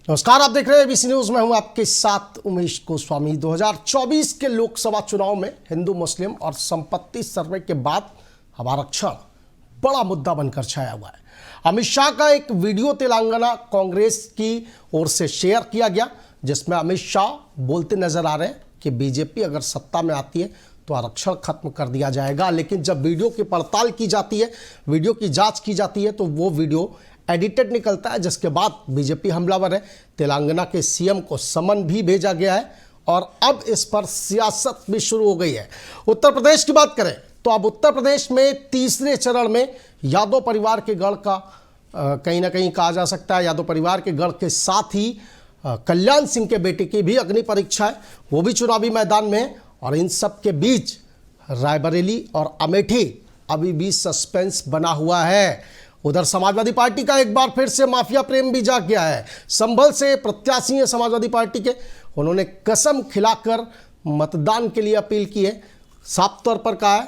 नमस्कार, आप देख रहे हैं एबीसी न्यूज में हूं आपके साथ उमेश गोस्वामी। 2024 के लोकसभा चुनाव में हिंदू मुस्लिम और संपत्ति सर्वे के बाद अब आरक्षण बड़ा मुद्दा बनकर छाया हुआ है। अमित शाह का एक वीडियो तेलंगाना कांग्रेस की ओर से शेयर किया गया, जिसमें अमित शाह बोलते नजर आ रहे हैं कि बीजेपी अगर सत्ता में आती है तो आरक्षण खत्म कर दिया जाएगा। लेकिन जब वीडियो की पड़ताल की जाती है, वीडियो की जांच की जाती है, तो वो वीडियो एडिटेड निकलता है, जिसके बाद बीजेपी हमलावर है। तेलंगाना के सीएम को समन भी भेजा गया है और अब इस पर सियासत भी शुरू हो गई है। उत्तर प्रदेश की बात करें तो अब उत्तर प्रदेश में तीसरे चरण में यादव परिवार के गढ़ का कहीं ना कहीं कहा जा सकता है, यादव परिवार के गढ़ के साथ ही कल्याण सिंह के बेटे की भी अग्नि परीक्षा है, वो भी चुनावी मैदान में है। और इन सब के बीच रायबरेली और अमेठी अभी भी सस्पेंस बना हुआ है। उधर समाजवादी पार्टी का एक बार फिर से माफिया प्रेम भी जाग गया है। संभल से प्रत्याशी है समाजवादी पार्टी के, उन्होंने कसम खिलाकर मतदान के लिए अपील की है। साफ तौर पर कहा है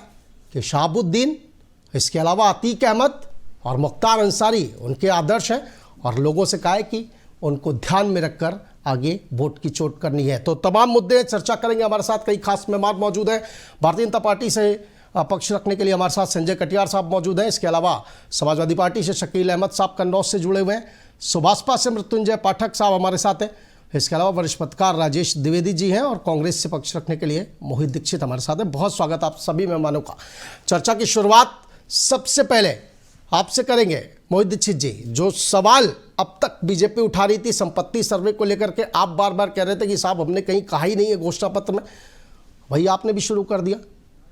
कि शहाबुद्दीन, इसके अलावा अतीक अहमद और मुख्तार अंसारी उनके आदर्श हैं और लोगों से कहा है कि उनको ध्यान में रखकर आगे वोट की चोट करनी है। तो तमाम मुद्दे चर्चा करेंगे। हमारे साथ कई खास मेहमान मौजूद हैं। भारतीय जनता पार्टी से पक्ष रखने के लिए हमारे साथ संजय कटियार साहब मौजूद हैं। इसके अलावा समाजवादी पार्टी से शकील अहमद साहब कन्नौज से जुड़े हुए हैं। सुभाषपा से मृत्युंजय पाठक साहब हमारे साथ हैं। इसके अलावा वरिष्ठ पत्रकार राजेश द्विवेदी जी हैं और कांग्रेस से पक्ष रखने के लिए मोहित दीक्षित हमारे साथ हैं। बहुत स्वागत आप सभी मेहमानों का। चर्चा की शुरुआत सबसे पहले आपसे करेंगे मोहित दीक्षित जी। जो सवाल अब तक बीजेपी उठा रही थी संपत्ति सर्वे को लेकर के, आप बार बार कह रहे थे कि साहब हमने कहीं कहा ही नहीं है घोषणा पत्र में, वही आपने भी शुरू कर दिया।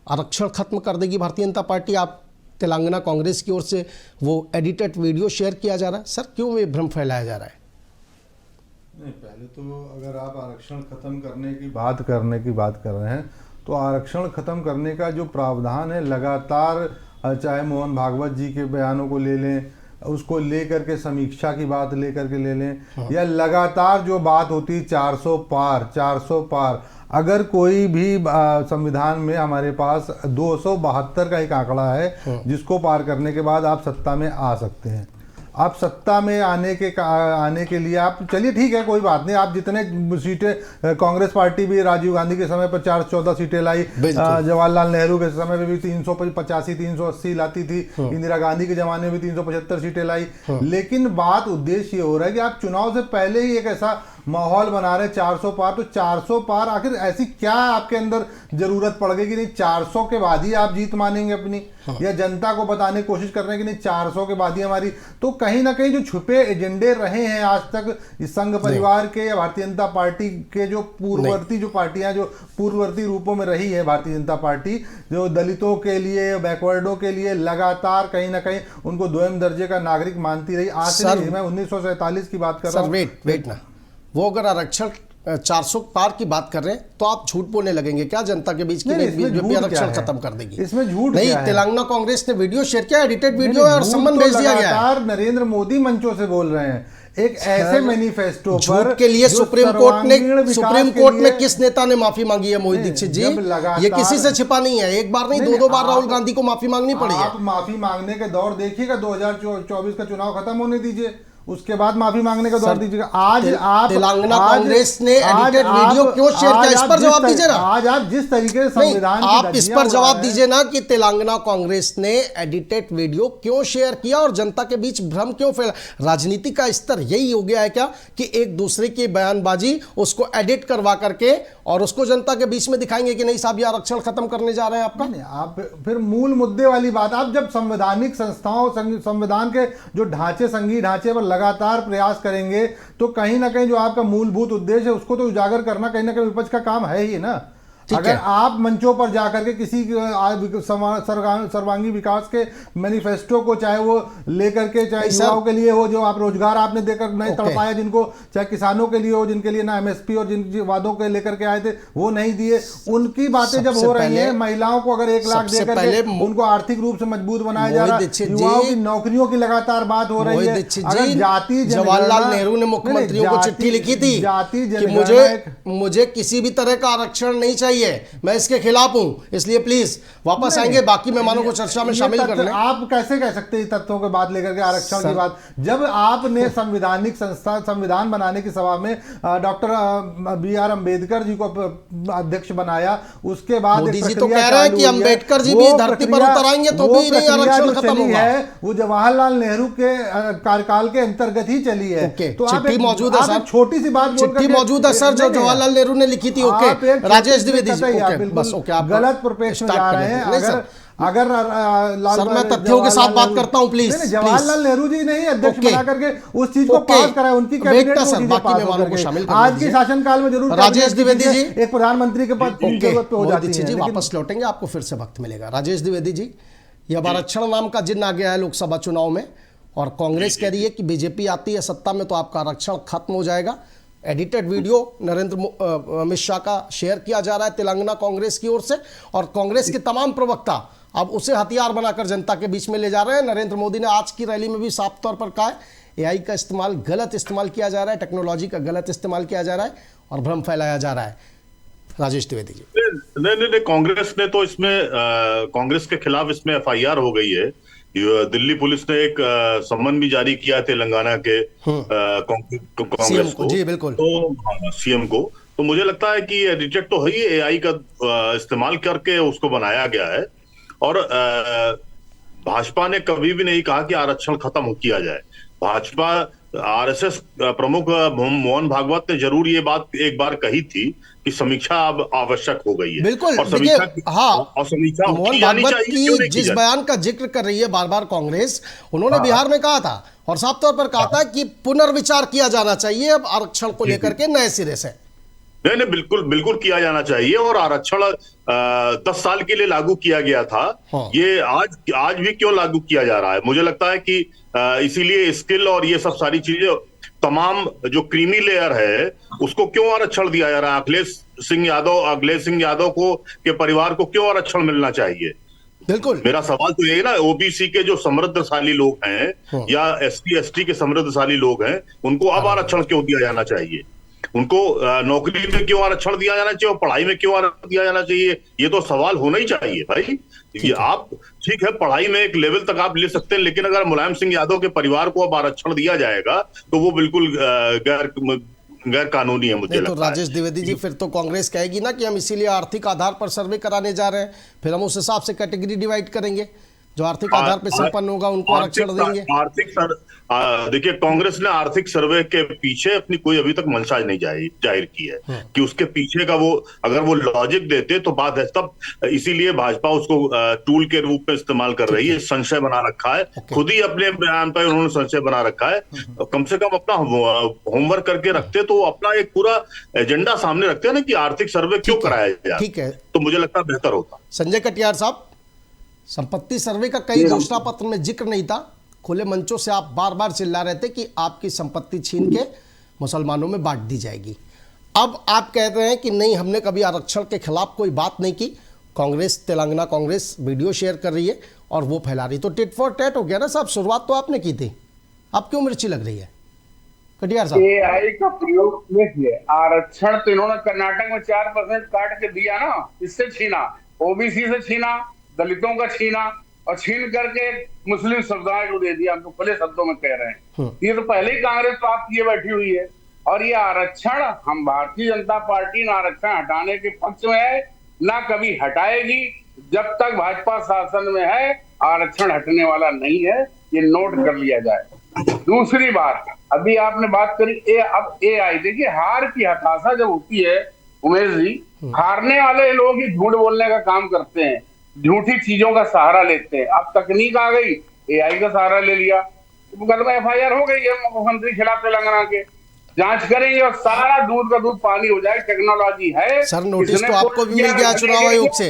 आरक्षण खत्म कर देगी भारतीय जनता पार्टी। आप तेलंगाना कांग्रेस की ओर से वो एडिटेड वीडियो शेयर किया जा रहा है, सर क्यों ये भ्रम फैलाया जा रहा है? नहीं, पहले तो अगर आप आरक्षण खत्म करने की बात कर रहे हैं तो आरक्षण खत्म करने का जो प्रावधान है, लगातार चाहे मोहन भागवत जी के बयानों को ले लें, उसको लेकर के समीक्षा की बात लेकर के ले लें, या लगातार जो बात होती 400 पार, अगर कोई भी संविधान में हमारे पास 272 का एक आंकड़ा है जिसको पार करने के बाद आप सत्ता में आ सकते हैं। आप सत्ता में आने के लिए आप चलिए ठीक है, कोई बात नहीं, आप जितने सीटें कांग्रेस पार्टी भी राजीव गांधी के समय पर 414 सीटें लाई, जवाहरलाल नेहरू के समय में भी 385 380 लाती थी, इंदिरा गांधी के जमाने में भी 375 सीटें लाई। लेकिन बात उद्देश्य ये हो रहा है कि आप चुनाव से पहले ही एक ऐसा माहौल बना रहे 400 पार, तो 400 पार आखिर ऐसी क्या आपके अंदर जरूरत पड़ गई कि नहीं 400 के बाद ही आप जीत मानेंगे अपनी, या जनता को बताने की कोशिश कर रहे हैं कि नहीं 400 के बाद ही हमारी। तो कहीं ना कहीं जो छुपे एजेंडे रहे हैं आज तक इस संघ परिवार के या भारतीय जनता पार्टी के, जो पूर्ववर्ती जो पार्टियां जो पूर्ववर्ती रूपों में रही है भारतीय जनता पार्टी, जो दलितों के लिए, बैकवर्डों के लिए लगातार कहीं ना कहीं उनको दोयम दर्जे का नागरिक मानती रही। आज से मैं 1947 की बात कर रहा हूँ। वेट ना, वो अगर आरक्षण 400 पार की बात कर रहे हैं तो आप झूठ बोलने लगेंगे क्या जनता के बीच की बीजेपी आरक्षण खत्म कर देगी? इसमें झूठ नहीं, तेलंगाना कांग्रेस ने वीडियो शेयर किया, एडिटेड वीडियो है और सम्मन भेज दिया गया है। नरेंद्र मोदी मंचों से बोल रहे हैं एक ऐसे मैनिफेस्टो पर के लिए सुप्रीम कोर्ट में किस नेता ने माफी मांगी है मोहित दीक्षित जी? ये किसी से छिपा नहीं है, एक बार नहीं दो बार राहुल गांधी को माफी मांगनी पड़ी है। आप माफी मांगने के दौर देखिएगा, 2024 का चुनाव खत्म होने दीजिए, उसके बाद माफी मांगने का दौर दीजिएगा। आज आप तेलंगाना कांग्रेस ने एडिटेड वीडियो क्यों शेयर किया, इस पर जवाब दीजिए ना। आज आप जिस तरीके से संविधान आप इस पर जवाब दीजिए ना कि तेलंगाना कांग्रेस ने एडिटेड वीडियो क्यों शेयर किया और जनता के बीच भ्रम क्यों फैला? राजनीति का स्तर यही हो गया है क्या कि एक दूसरे की बयानबाजी उसको एडिट करवा करके और उसको जनता के बीच में दिखाएंगे कि नहीं साहब ये आरक्षण खत्म करने जा रहे हैं आपका? नहीं, आप फिर मूल मुद्दे वाली बात, आप जब संवैधानिक संस्थाओं, संविधान के जो ढांचे, संघीय ढांचे पर लगातार प्रयास करेंगे तो कहीं ना कहीं जो आपका मूलभूत उद्देश्य है उसको तो उजागर करना कहीं ना कहीं विपक्ष का काम है ही ना। अगर आप मंचों पर जाकर के किसी सर्वांगीण विकास के मैनिफेस्टो को, चाहे वो लेकर के, चाहे युवाओं के लिए हो, जो आप रोजगार आपने देकर नहीं तड़पाया जिनको, चाहे किसानों के लिए हो जिनके लिए ना एमएसपी और जिन वादों के लेकर के आए थे वो नहीं दिए, उनकी बातें जब हो रही है, महिलाओं को अगर 1 लाख देकर के उनको आर्थिक रूप से मजबूत बनाया जा रहा है, युवाओं की नौकरियों की लगातार बात हो रही है। अगर जाति, जवाहरलाल नेहरू ने मुख्यमंत्रियों को चिट्ठी लिखी थी कि मुझे किसी भी तरह का आरक्षण नहीं चाहिए, रही है, मैं इसके खिलाफ हूं, इसलिए प्लीज वापस आएंगे बाकी मेहमानों को चर्चा में शामिल कर लें। आप कैसे कह सकते हैं तथ्यों के बात लेकर के आरक्षण की बात, जब आपने संवैधानिक संस्था संविधान बनाने की सभा में डॉक्टर बी.आर. अम्बेडकर जी को अध्यक्ष बनाया, उसके बाद मोदी जी तो कह रहे हैं कि अम्बेडकर जी भी धरती पर उतर आएंगे तो भी नहीं आरक्षण खत्म होगा। वो जवाहरलाल नेहरू के कार्यकाल के अंतर्गत ही चली है। तो चिट्ठी मौजूद है सर, छोटी सी बात चिट्ठी मौजूद है सर जो जवाहरलाल नेहरू ने लिखी थी। ओके राजेश द्विवेदी जी, बस ओके, आप गलत प्रोपेक्ष में जा रहे हैं। अगर सर मैं तथ्यों के साथ बात करता हूं, प्लीज। जवाहरलाल नेहरू जी ने ही अध्यक्ष बना करके उस चीज को पास कराया, उनकी कैबिनेट को शामिल आज के शासनकाल में जरूर। राजेश द्विवेदी जी, एक प्रधानमंत्री के पद की जरूरत हो जाती है। वापस लौटेंगे, आपको फिर से वक्त मिलेगा। राजेश द्विवेदी जी, यह अब आरक्षण नाम का जिन्न आ गया है लोकसभा चुनाव में, और कांग्रेस कह रही है कि बीजेपी आती है सत्ता में तो आपका आरक्षण खत्म हो जाएगा। एडिटेड वीडियो अमित शाह का शेयर किया जा रहा है तेलंगाना कांग्रेस की ओर से, और कांग्रेस के तमाम प्रवक्ता अब उसे हथियार बनाकर जनता के बीच में ले जा रहे हैं। नरेंद्र मोदी ने आज की रैली में भी साफ तौर पर कहा है एआई का इस्तेमाल, गलत इस्तेमाल किया जा रहा है, टेक्नोलॉजी का गलत इस्तेमाल किया जा रहा है और भ्रम फैलाया जा रहा है। राजेश द्विवेदी जी। नहीं, कांग्रेस ने तो इसमें कांग्रेस के खिलाफ इसमें एफआईआर हो गई है। दिल्ली पुलिस ने एक सम्मन भी जारी किया तेलंगाना के कांग्रेस को, जी बिल्कुल, तो सीएम को। तो मुझे लगता है कि एडिटेड तो है ही, एआई का इस्तेमाल करके उसको बनाया गया है। और भाजपा ने कभी भी नहीं कहा कि आरक्षण खत्म किया जाए। भाजपा आरएसएस प्रमुख मोहन भागवत ने जरूर ये बात एक बार कही थी कि समीक्षा अब आवश्यक हो गई है। बिल्कुल, और समीक्षा, हाँ, और समीक्षा मोहन भागवत की जिस बयान का जिक्र कर रही है बार बार कांग्रेस, उन्होंने बिहार में कहा था और साफ तौर पर कहा था कि पुनर्विचार किया जाना चाहिए अब आरक्षण को लेकर के नए सिरे से। नहीं, बिल्कुल बिल्कुल किया जाना चाहिए। और आरक्षण 10 साल के लिए लागू किया गया था। हाँ। ये आज भी क्यों लागू किया जा रहा है? मुझे लगता है कि इसीलिए स्किल और ये सब सारी चीजें, तमाम जो क्रीमी लेयर है उसको क्यों आरक्षण दिया जा रहा है? अखिलेश सिंह यादव को के परिवार को क्यों आरक्षण मिलना चाहिए? बिल्कुल, मेरा सवाल तो ये है ना, ओबीसी के जो समृद्धशाली लोग हैं, हाँ, या एससी एसटी के समृद्धशाली लोग हैं, उनको अब आरक्षण क्यों दिया जाना चाहिए? उनको नौकरी में क्यों आरक्षण दिया जाना चाहिए और पढ़ाई में क्यों आरक्षण दिया जाना चाहिए? ये तो सवाल होना ही चाहिए भाई। ये आप ठीक है, पढ़ाई में एक लेवल तक आप ले सकते हैं, लेकिन अगर मुलायम सिंह यादव के परिवार को अब आरक्षण दिया जाएगा तो वो बिल्कुल गैर कानूनी है। मुझे लगता है। राजेश द्विवेदी जी, फिर तो कांग्रेस कहेगी ना कि हम इसीलिए आर्थिक आधार पर सर्वे कराने जा रहे हैं, फिर हम उस हिसाब से कैटेगरी डिवाइड करेंगे, जो आर्थिक आधार पर संपन्न होगा उनको आरक्षण देंगे। देखिए, कांग्रेस ने आर्थिक सर्वे के पीछे अपनी कोई अभी तक मंशा नहीं जाहिर की है कि उसके पीछे का वो, अगर वो लॉजिक देते तो बात है तब। इसीलिए भाजपा उसको टूल के रूप में इस्तेमाल कर रही है। संशय बना रखा है, खुद ही अपने बयान पर उन्होंने संशय बना रखा है। कम से कम अपना होमवर्क करके रखते तो अपना एक पूरा एजेंडा सामने रखते हैं ना कि आर्थिक सर्वे क्यों कराया जाए, ठीक है, तो मुझे लगता है बेहतर होता। संजय कटियार साहब, संपत्ति सर्वे का कई घोषणा पत्र में जिक्र नहीं था, खुले मंचों से आप बार बार चिल्ला रहे थे कि आपकी संपत्ति छीन के मुसलमानों में बांट दी जाएगी। अब आप कहते हैं कि नहीं, हमने कभी आरक्षण के खिलाफ कोई बात नहीं की। कांग्रेस, तेलंगाना कांग्रेस वीडियो शेयर कर रही है और वो फैला रही, तो टिट फॉर टैट हो गया ना साहब। शुरुआत तो आपने की थी, अब क्यों मिर्ची लग रही है? कटियार साहब, एआई का प्रयोग देखिए, आरक्षण तो इन्होंने कर्नाटक में 4% काट के दिया ना, इससे छीना, ओबीसी से छीना, दलितों का छीना और छीन करके मुस्लिम समुदाय को दे दिया। हम तो खुले शब्दों में कह रहे हैं, ये तो पहले ही कांग्रेस प्राप्त किए बैठी हुई है। और ये आरक्षण, हम भारतीय जनता पार्टी ना आरक्षण हटाने के पक्ष में है, ना कभी हटाएगी। जब तक भाजपा शासन में है आरक्षण हटने वाला नहीं है, ये नोट कर लिया जाए। दूसरी बात, अभी आपने बात करी अब एआई, देखिए हार की हताशा जब होती है उमेश जी, हारने वाले लोग ही झूठ बोलने का काम करते हैं, झूठी चीजों का सहारा लेते हैं। अब तकनीक आ गई, एआई का सहारा ले लिया, मुकदमा एफआईआर हो गई है मुख्यमंत्री खिलाफ तेलंगाना के, जांच करेंगे और सारा दूध का दूध पानी हो जाए। टेक्नोलॉजी है सर, नोटिस तो आपको भी मिल गया चुनाव आयोग से,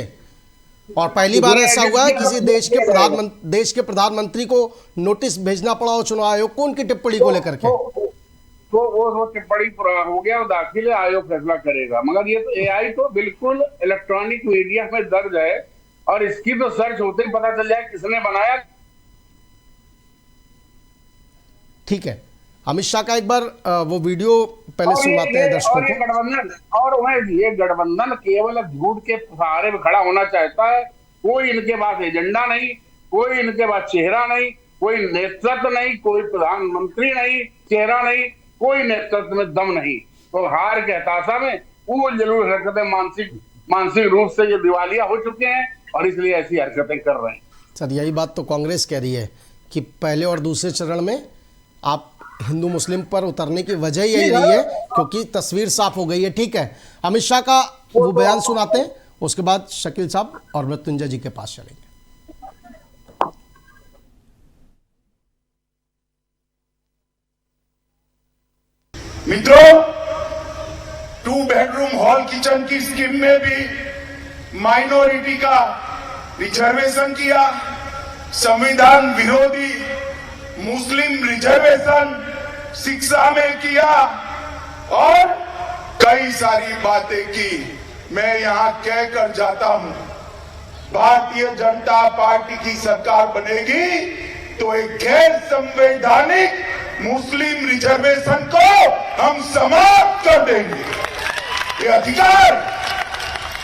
और पहली बार ऐसा हुआ है किसी देश के प्रधानमंत्री को नोटिस भेजना पड़ा हो चुनाव आयोग को उनकी टिप्पणी को लेकर के। तो वो टिप्पणी हो गया, वो दाखिल आयोग फैसला करेगा। मगर ये तो एआई तो बिल्कुल इलेक्ट्रॉनिक मीडिया में दर्ज है और इसकी तो सर्च होते ही पता चल जाए किसने बनाया। ठीक है, अमित शाह का एक बार वो वीडियो पहले सुनवाते हैं दर्शकों और ये को। गठबंधन, और उमेश जी, ये गठबंधन केवल झूठ के सहारे पे खड़ा होना चाहता है। कोई इनके पास एजेंडा नहीं, कोई इनके पास चेहरा नहीं, कोई नेतृत्व नहीं, कोई प्रधानमंत्री नहीं, चेहरा नहीं, कोई नेतृत्व में दम नहीं। तो हार के हताशा में वो जरूर हरकतें मानसिक रूप से ये दिवालिया हो चुके हैं और इसलिए ऐसी हरकतें कर रहे हैं। सर यही बात तो कांग्रेस कह रही है कि पहले और दूसरे चरण में आप हिंदू मुस्लिम पर उतरने की वजह यही रही है क्योंकि तस्वीर साफ हो गई है। ठीक है, अमित शाह का वो बयान सुनाते हैं, उसके बाद शकील साहब और मृत्युंजय जी के पास चलेंगे। मित्रों, 2 बेडरूम हॉल किचन की स्कीम में भी माइनॉरिटी का रिजर्वेशन किया, संविधान विरोधी मुस्लिम रिजर्वेशन शिक्षा में किया और कई सारी बातें की। मैं यहां कहकर जाता हूं, भारतीय जनता पार्टी की सरकार बनेगी तो एक गैर संवैधानिक मुस्लिम रिजर्वेशन को हम समाप्त कर देंगे। ये अधिकार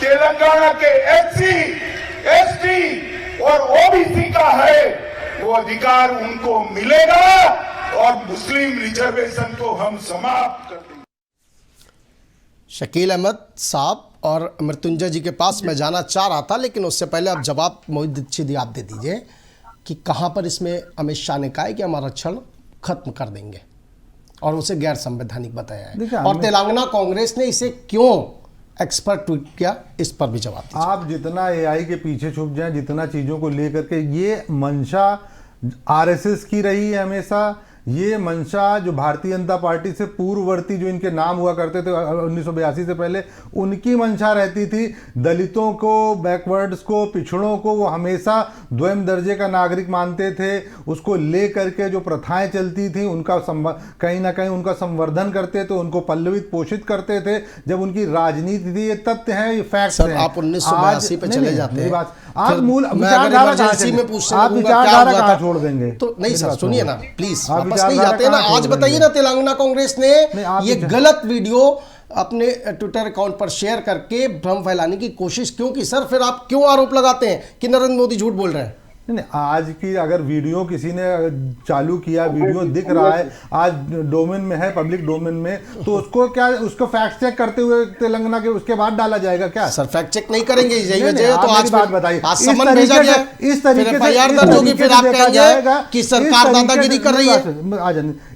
तेलंगाना के एससी, एसटी और ओबीसी का है, वो अधिकार उनको मिलेगा और मुस्लिम रिजर्वेशन को हम समाप्त कर देंगे। शकील अहमद साहब और मृत्युंजय जी के पास मैं जाना चाह रहा था, लेकिन उससे पहले आप जवाब मोहित दीक्षित जी आप दे दीजिए कि कहां पर इसमें अमित शाह ने कहा है कि हम आरक्षण खत्म कर देंगे और उसे गैर संवैधानिक बताया है, और तेलंगाना कांग्रेस ने इसे क्यों एक्सपर्ट ट्वीट किया, इस पर भी जवाब दीजिए। आप जितना एआई के पीछे छुप जाएं, जितना चीज़ों को लेकर के, ये मंशा आरएसएस की रही है हमेशा। ये मंशा जो भारतीय जनता पार्टी से पूर्ववर्ती जो इनके नाम हुआ करते थे 1982 से पहले, उनकी मंशा रहती थी। दलितों को, बैकवर्ड्स को, पिछड़ों को वो हमेशा द्वैम दर्जे का नागरिक मानते थे। उसको ले करके जो प्रथाएं चलती थी उनका कहीं ना कहीं उनका संवर्धन करते थे, उनको पल्लवित पोषित करते थे। जब उनकी राजनीति थी, ये तथ्य हैं, ये फैक्ट्स हैं। आप 1982 पे चले जाते हैं, आप मूल विचारधारा कहाँ छोड़ देंगे? तो नहीं सर, सुनिए ना प्लीज, वापस नहीं जाते ना। आज बताइए ना, तेलंगाना कांग्रेस ने ये गलत वीडियो अपने ट्विटर अकाउंट पर शेयर करके भ्रम फैलाने की कोशिश क्यों की? सर फिर आप क्यों आरोप लगाते हैं कि नरेंद्र मोदी झूठ बोल रहे हैं? नहीं, आज की अगर वीडियो किसी ने चालू किया, वीडियो दिख रहा है, आज डोमेन में है, पब्लिक डोमेन में, तो उसको क्या, उसको फैक्ट चेक करते हुए तेलंगाना के उसके बाद डाला जाएगा क्या? सर फैक्ट चेक नहीं करेंगे, यही वजह है। तो आज बात बताइए, आज समन भेजा गया, इस तरीके से एफआईआर दर्ज होगी, फिर आप कहेंगे कि सरकार दादागिरी कर रही है।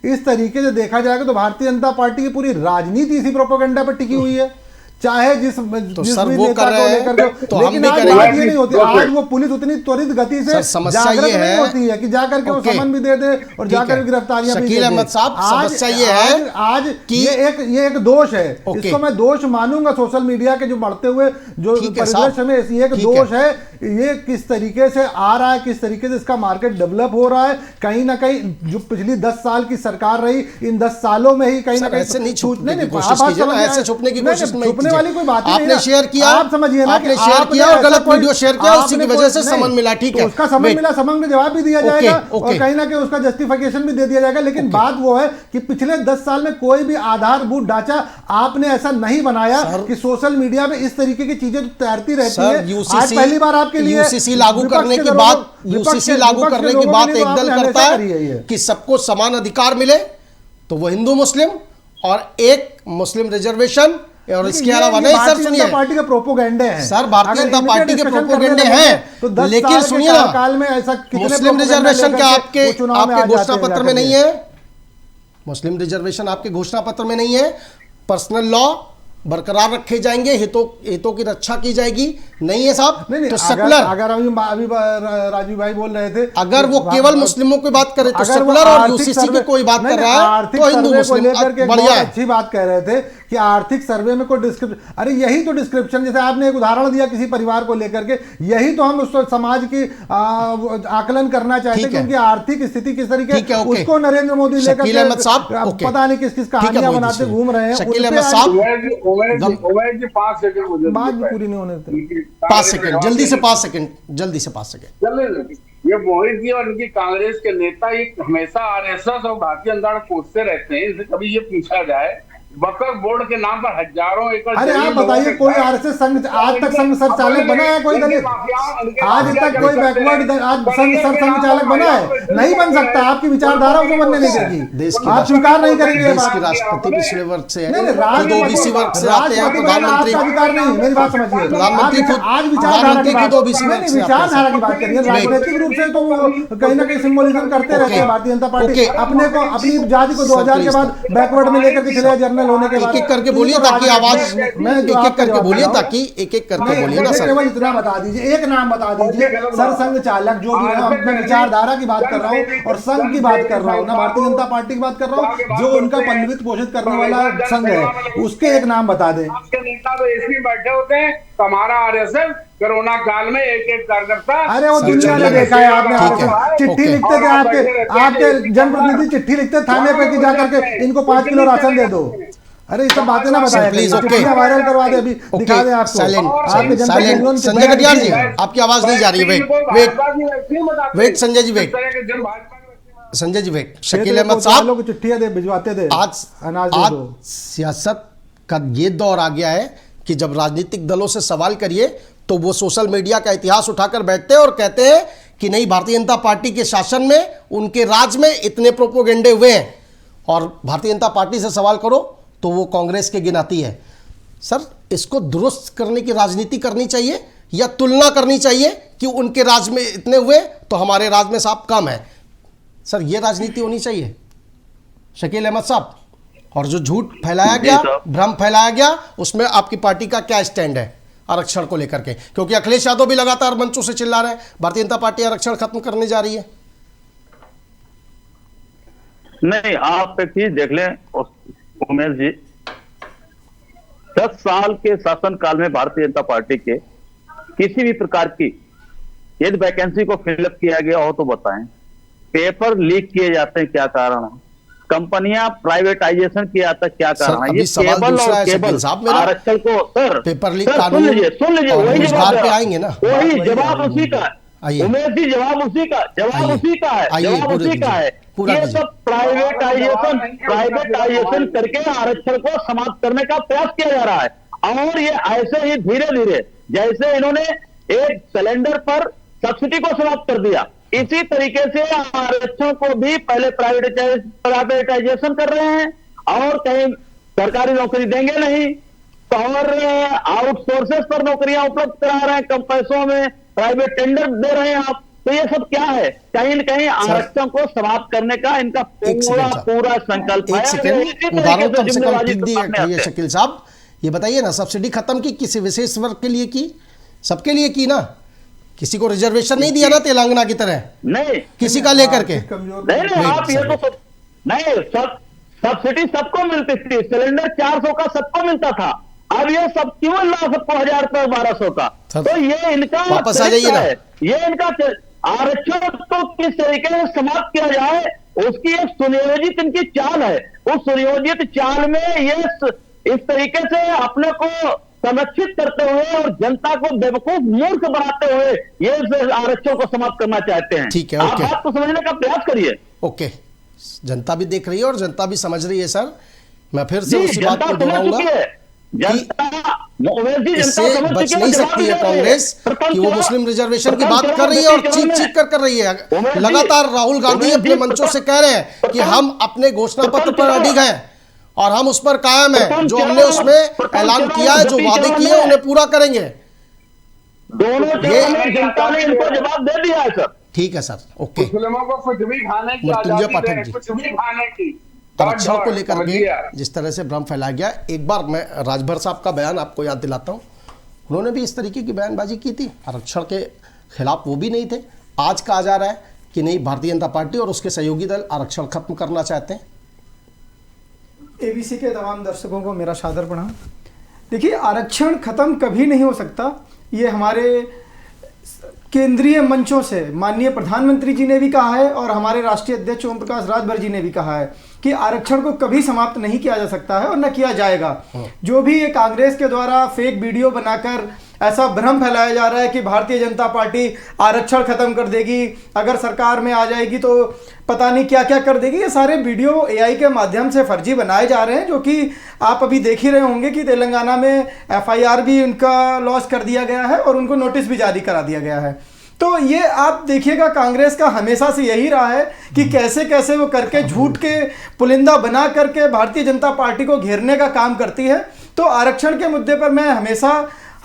इस तरीके से देखा जाएगा तो भारतीय जनता पार्टी की पूरी राजनीति इसी प्रोपेगेंडा पर टिकी हुई है, चाहे जिस सर वो कर रहे हैं तो हम भी करेंगे। आज ये नहीं होती, आज वो पुलिस उतनी त्वरित गति से समस्या ये है होती है कि जाकर के वो समन भी दे दे और जाकर गिरफ्तारियां भी दे दे। शकील अहमद साहब, समस्या ये है आज कि ये एक दोष है, इसको मैं दोष मानूंगा सोशल मीडिया के जो बढ़ते हुए जो परिदृश्य में, ये एक दोष है। ये किस तरीके से आ रहा है, किस तरीके से इसका मार्केट डेवलप हो रहा है। कहीं ना कहीं जो पिछली 10 साल की सरकार रही, इन 10 सालों में ही कहीं ना कहीं ऐसे नहीं छुपने की कोशिश कीजिए ना, ऐसे छुपने की कोशिश नहीं कीजिए। वाली कोई बात नहीं, आपने शेयर किया, आप समझिए ना, आपने शेयर किया और गलत वीडियो शेयर किया, उसी की वजह से समन मिला। ठीक है, उसका समन मिला, समन में जवाब भी दिया जाएगा और कहीं ना कहीं उसका जस्टिफिकेशन भी दे दिया जाएगा। लेकिन बात वो है कि पिछले 10 साल में कोई भी आधारभूत ढांचा आपने ऐसा नहीं बनाया कि सोशल मीडिया में इस तरीके की चीजें तैरती रहती है। आज पहली बार आपके लिए यूसीसी लागू करने की बात, यूसीसी लागू करने की बात एक दल करता है कि सबको समान अधिकार मिले, तो वो हिंदू मुस्लिम और एक मुस्लिम रिजर्वेशन, और इसके अलावा नहीं। सर सुनिए, पार्टी के प्रोपोगेंडे हैं सर, भारतीय जनता पार्टी के प्रोपोगेंडे हैं, लेकिन सुनिए ना, काल में ऐसा मुस्लिम रिजर्वेशन क्या आपके घोषणा पत्र में नहीं है? मुस्लिम रिजर्वेशन आपके घोषणा पत्र में नहीं है। पर्सनल लॉ बरकरार रखे जाएंगे, हितों की रक्षा की जाएगी, नहीं है साहब? नहीं, तो सेकुलर, अगर अभी राजीव भाई बोल रहे थे, अगर वो केवल मुस्लिमों की बात करे तो सेकुलर, और यूसीसी की कोई बात कर रहा है तो हिंदू मुस्लिम, बढ़िया है। अच्छी बात कह रहे थे कि आर्थिक सर्वे में कोई डिस्क्रिप्शन, अरे यही तो डिस्क्रिप्शन, जैसे आपने एक उदाहरण दिया किसी परिवार को लेकर के, यही तो हम उस समाज की आकलन करना चाहते हैं कि उनकी आर्थिक स्थिति किस तरीके, उसको नरेंद्र मोदी लेकर पता नहीं किस किस कहानियां बनाते घूम रहे हैं। शकील अहमद साहब, 5 सेकंड बात भी पूरी नहीं होने देते। 5 सेकंड, जल्दी से 5 सेकंड, जल्दी से 5 सेकंड। ये मोहित जी और इनकी कांग्रेस के नेता ये हमेशा आरएसएस और भारतीय जनता पार्टी कोसते रहते हैं। इनसे कभी ये पूछा जाए, वक्फ बोर्ड के नाम पर हजारों एकड़। अरे आप बताइए, कोई आरएसएस संघ आज तक संघ संचालक बना है? कोई दलित आज तक कोई बैकवर्ड आज संघ संचालक बना है? नहीं बन सकता। आपकी विचारधारा उसे बनने नहीं देगी, आप स्वीकार नहीं करेंगे। देश के राष्ट्रपति पिछड़े वर्ग से है, ओबीसी वर्ग से आते हैं। प्रधानमंत्री अधिकार नहीं, मेरी बात समझिए। प्रधानमंत्री खुद आज विचारधारा की बात करिए, राजनीतिक रूप से तो वो कहीं ना कहीं सिंबोलिज्म करते रहते हैं। भारतीय जनता पार्टी अपने को, अपनी जाति को 2000 के बाद बैकवर्ड में लेकर के चले, जर्नल होने के बाद। एक एक करके बोलिए ताकि आवाज में एक एक करके बोलिए, ताकि एक एक करके बोलिए ना सर। केवल इतना बता दीजिए, एक नाम बता दीजिए सरसंघ चालक जो भी है। मैं विचारधारा की बात कर रहा हूँ और संघ की बात कर रहा हूँ ना, भारतीय जनता पार्टी की बात कर रहा हूँ, जो उनका पल्लवित पोषित करने वाला संघ है, उसके एक नाम बता दें। आपके नेता तो इसमें बैठे होते हैं, हमारा आरएसएस कोरोना काल में एक कार्यकर्ता। अरे वो दुनिया ने देखा है, आपने चिट्ठी लिखते थे, आपके जनप्रतिनिधि चिट्ठी लिखते थाने पे कि जाकर के इनको 5 किलो राशन दे दो। अरे ये सब बातें ना बताएं, प्लीज। वायरल करवा दे, अभी दिखा दें आपको। साइलेंट संजय कटियार जी, आपकी आवाज नहीं जा रही है। Wait Sanjay ji, wait Sanjay ji, wait. Shakeel Ahmad साहब लोग चिट्ठियां दे भिजवाते थे, आज सियासत का ये दौर आ गया है कि जब राजनीतिक दलों से सवाल करिए तो वो सोशल मीडिया का इतिहास उठाकर बैठते हैं और कहते हैं कि नहीं, भारतीय जनता पार्टी के शासन में, उनके राज में इतने प्रोपोगेंडे हुए हैं। और भारतीय जनता पार्टी से सवाल करो तो वो कांग्रेस के गिनाती है। सर, इसको दुरुस्त करने की राजनीति करनी चाहिए या तुलना करनी चाहिए कि उनके राज में इतने हुए तो हमारे राज में साहब कम है? सर, ये राजनीति होनी चाहिए शकील अहमद साहब। और जो झूठ फैलाया गया, भ्रम फैलाया गया, उसमें आपकी पार्टी का क्या स्टैंड है आरक्षण को लेकर के? क्योंकि अखिलेश यादव भी लगातार मंचों से चिल्ला रहे हैं भारतीय जनता पार्टी आरक्षण खत्म करने जा रही है। नहीं, आप एक चीज देख लें उमेश जी, 10 साल के शासनकाल में भारतीय जनता पार्टी के किसी भी प्रकार की यदि वैकेंसी को फिलअप किया गया हो तो बताएं। पेपर लीक किए जाते हैं, क्या कारण है? कंपनियां प्राइवेटाइजेशन किया जाता है, क्या कारण है? ये केबल और केबल आरक्षण को सर पेपर लीक सुन लीजिए वही जवाब पे आएंगे ना, वही जवाब उसी का है। उमेश जी, जवाब उसी का है, जवाब उसी का है। ये सब प्राइवेटाइजेशन करके आरक्षण को समाप्त करने का प्रयास किया जा रहा है। और ये ऐसे ही धीरे धीरे, जैसे इन्होंने एक सिलेंडर पर सब्सिडी को समाप्त कर दिया, इसी तरीके से आरक्षण को भी पहले प्राइवेटाइजेशन कर रहे हैं और कहीं सरकारी नौकरी देंगे नहीं और आउटसोर्सेस पर नौकरियां उपलब्ध करा रहे हैं कम पैसों में, प्राइवेट टेंडर दे रहे हैं आप। तो ये सब क्या है? कहीं न कहीं आरक्षण को समाप्त करने का इनका पूरा संकल्प है। उदाहरण कम से कम ठीक दिए शकील साहब। ये बताइए ना, सब्सिडी खत्म की किसी विशेष वर्ग के लिए की? सबके लिए की ना? किसी को रिजर्वेशन नहीं दिया ना तेलंगाना की तरह? नहीं, किसी का लेकर के नहीं, आप ये तो नहीं, सब्सिडी सबको मिलती थी, सिलेंडर 400 का सबको मिलता था। अब ये सब क्यों मिल रहा सबको 1000 रुपए 1200 का? तो ये इनका वापस आ जाइए ना, ये इनका आरक्षण तो किस तरीके से समाप्त किया जाए उसकी एक सुनियोजित इनकी चाल है। उस सुनियोजित चाल में ये इस तरीके से अपने को संरक्षित करते हुए और जनता को बेवकूफ मूर्ख बनाते हुए ये आरक्षण को समाप्त करना चाहते हैं। ठीक है, आप बात को समझने का प्रयास करिए। ओके, जनता भी देख रही है और जनता भी समझ रही है। सर, मैं फिर से उसी बात को दोहराऊंगा, इससे बच नहीं सकती है कांग्रेस कि वो मुस्लिम रिजर्वेशन की बात कर रही है और चीख कर रही है। लगातार राहुल गांधी अपने मंचों से कह रहे हैं कि हम अपने घोषणा पत्र पर अडिग हैं और हम उस पर कायम हैं। जो हमने उसमें ऐलान किया है, जो वादे किए हैं, उन्हें पूरा करेंगे। दोनों जनता ने इनको जवाब दे दिया है सर। ठीक है सर, ओके। मुस्लिमों को कुछ भी खाने की आजादी है, कुछ भी खाने की। आरक्षण को लेकर के जिस तरह से भ्रम फैलाया गया, एक बार मैं राजभर साहब का बयान आपको याद दिलाता हूं। उन्होंने भी इस तरीके की बयानबाजी की थी, आरक्षण के खिलाफ वो भी नहीं थे। आज कहा जा रहा है कि नहीं, भारतीय जनता पार्टी और उसके सहयोगी दल आरक्षण खत्म करना चाहते हैं। एबीसी के तमाम दर्शकों को मेरा सादर प्रणाम। देखिए, आरक्षण खत्म कभी नहीं हो सकता। ये हमारे केंद्रीय मंचों से माननीय प्रधानमंत्री जी ने भी कहा है और हमारे राष्ट्रीय अध्यक्ष ओम प्रकाश राजभर जी ने भी कहा है कि आरक्षण को कभी समाप्त नहीं किया जा सकता है और न किया जाएगा। जो भी ये कांग्रेस के द्वारा फेक वीडियो बनाकर ऐसा भ्रम फैलाया जा रहा है कि भारतीय जनता पार्टी आरक्षण खत्म कर देगी, अगर सरकार में आ जाएगी तो पता नहीं क्या क्या कर देगी। ये सारे वीडियो एआई के माध्यम से फर्जी बनाए जा रहे हैं, जो कि आप अभी देख ही रहे होंगे कि तेलंगाना में एफआईआर भी उनका लॉस कर दिया गया है और उनको नोटिस भी जारी करा दिया गया है। तो ये आप देखिएगा, कांग्रेस का हमेशा से यही रहा है कि कैसे कैसे वो करके झूठ के पुलिंदा बना करके भारतीय जनता पार्टी को घेरने का काम करती है। तो आरक्षण के मुद्दे पर मैं हमेशा,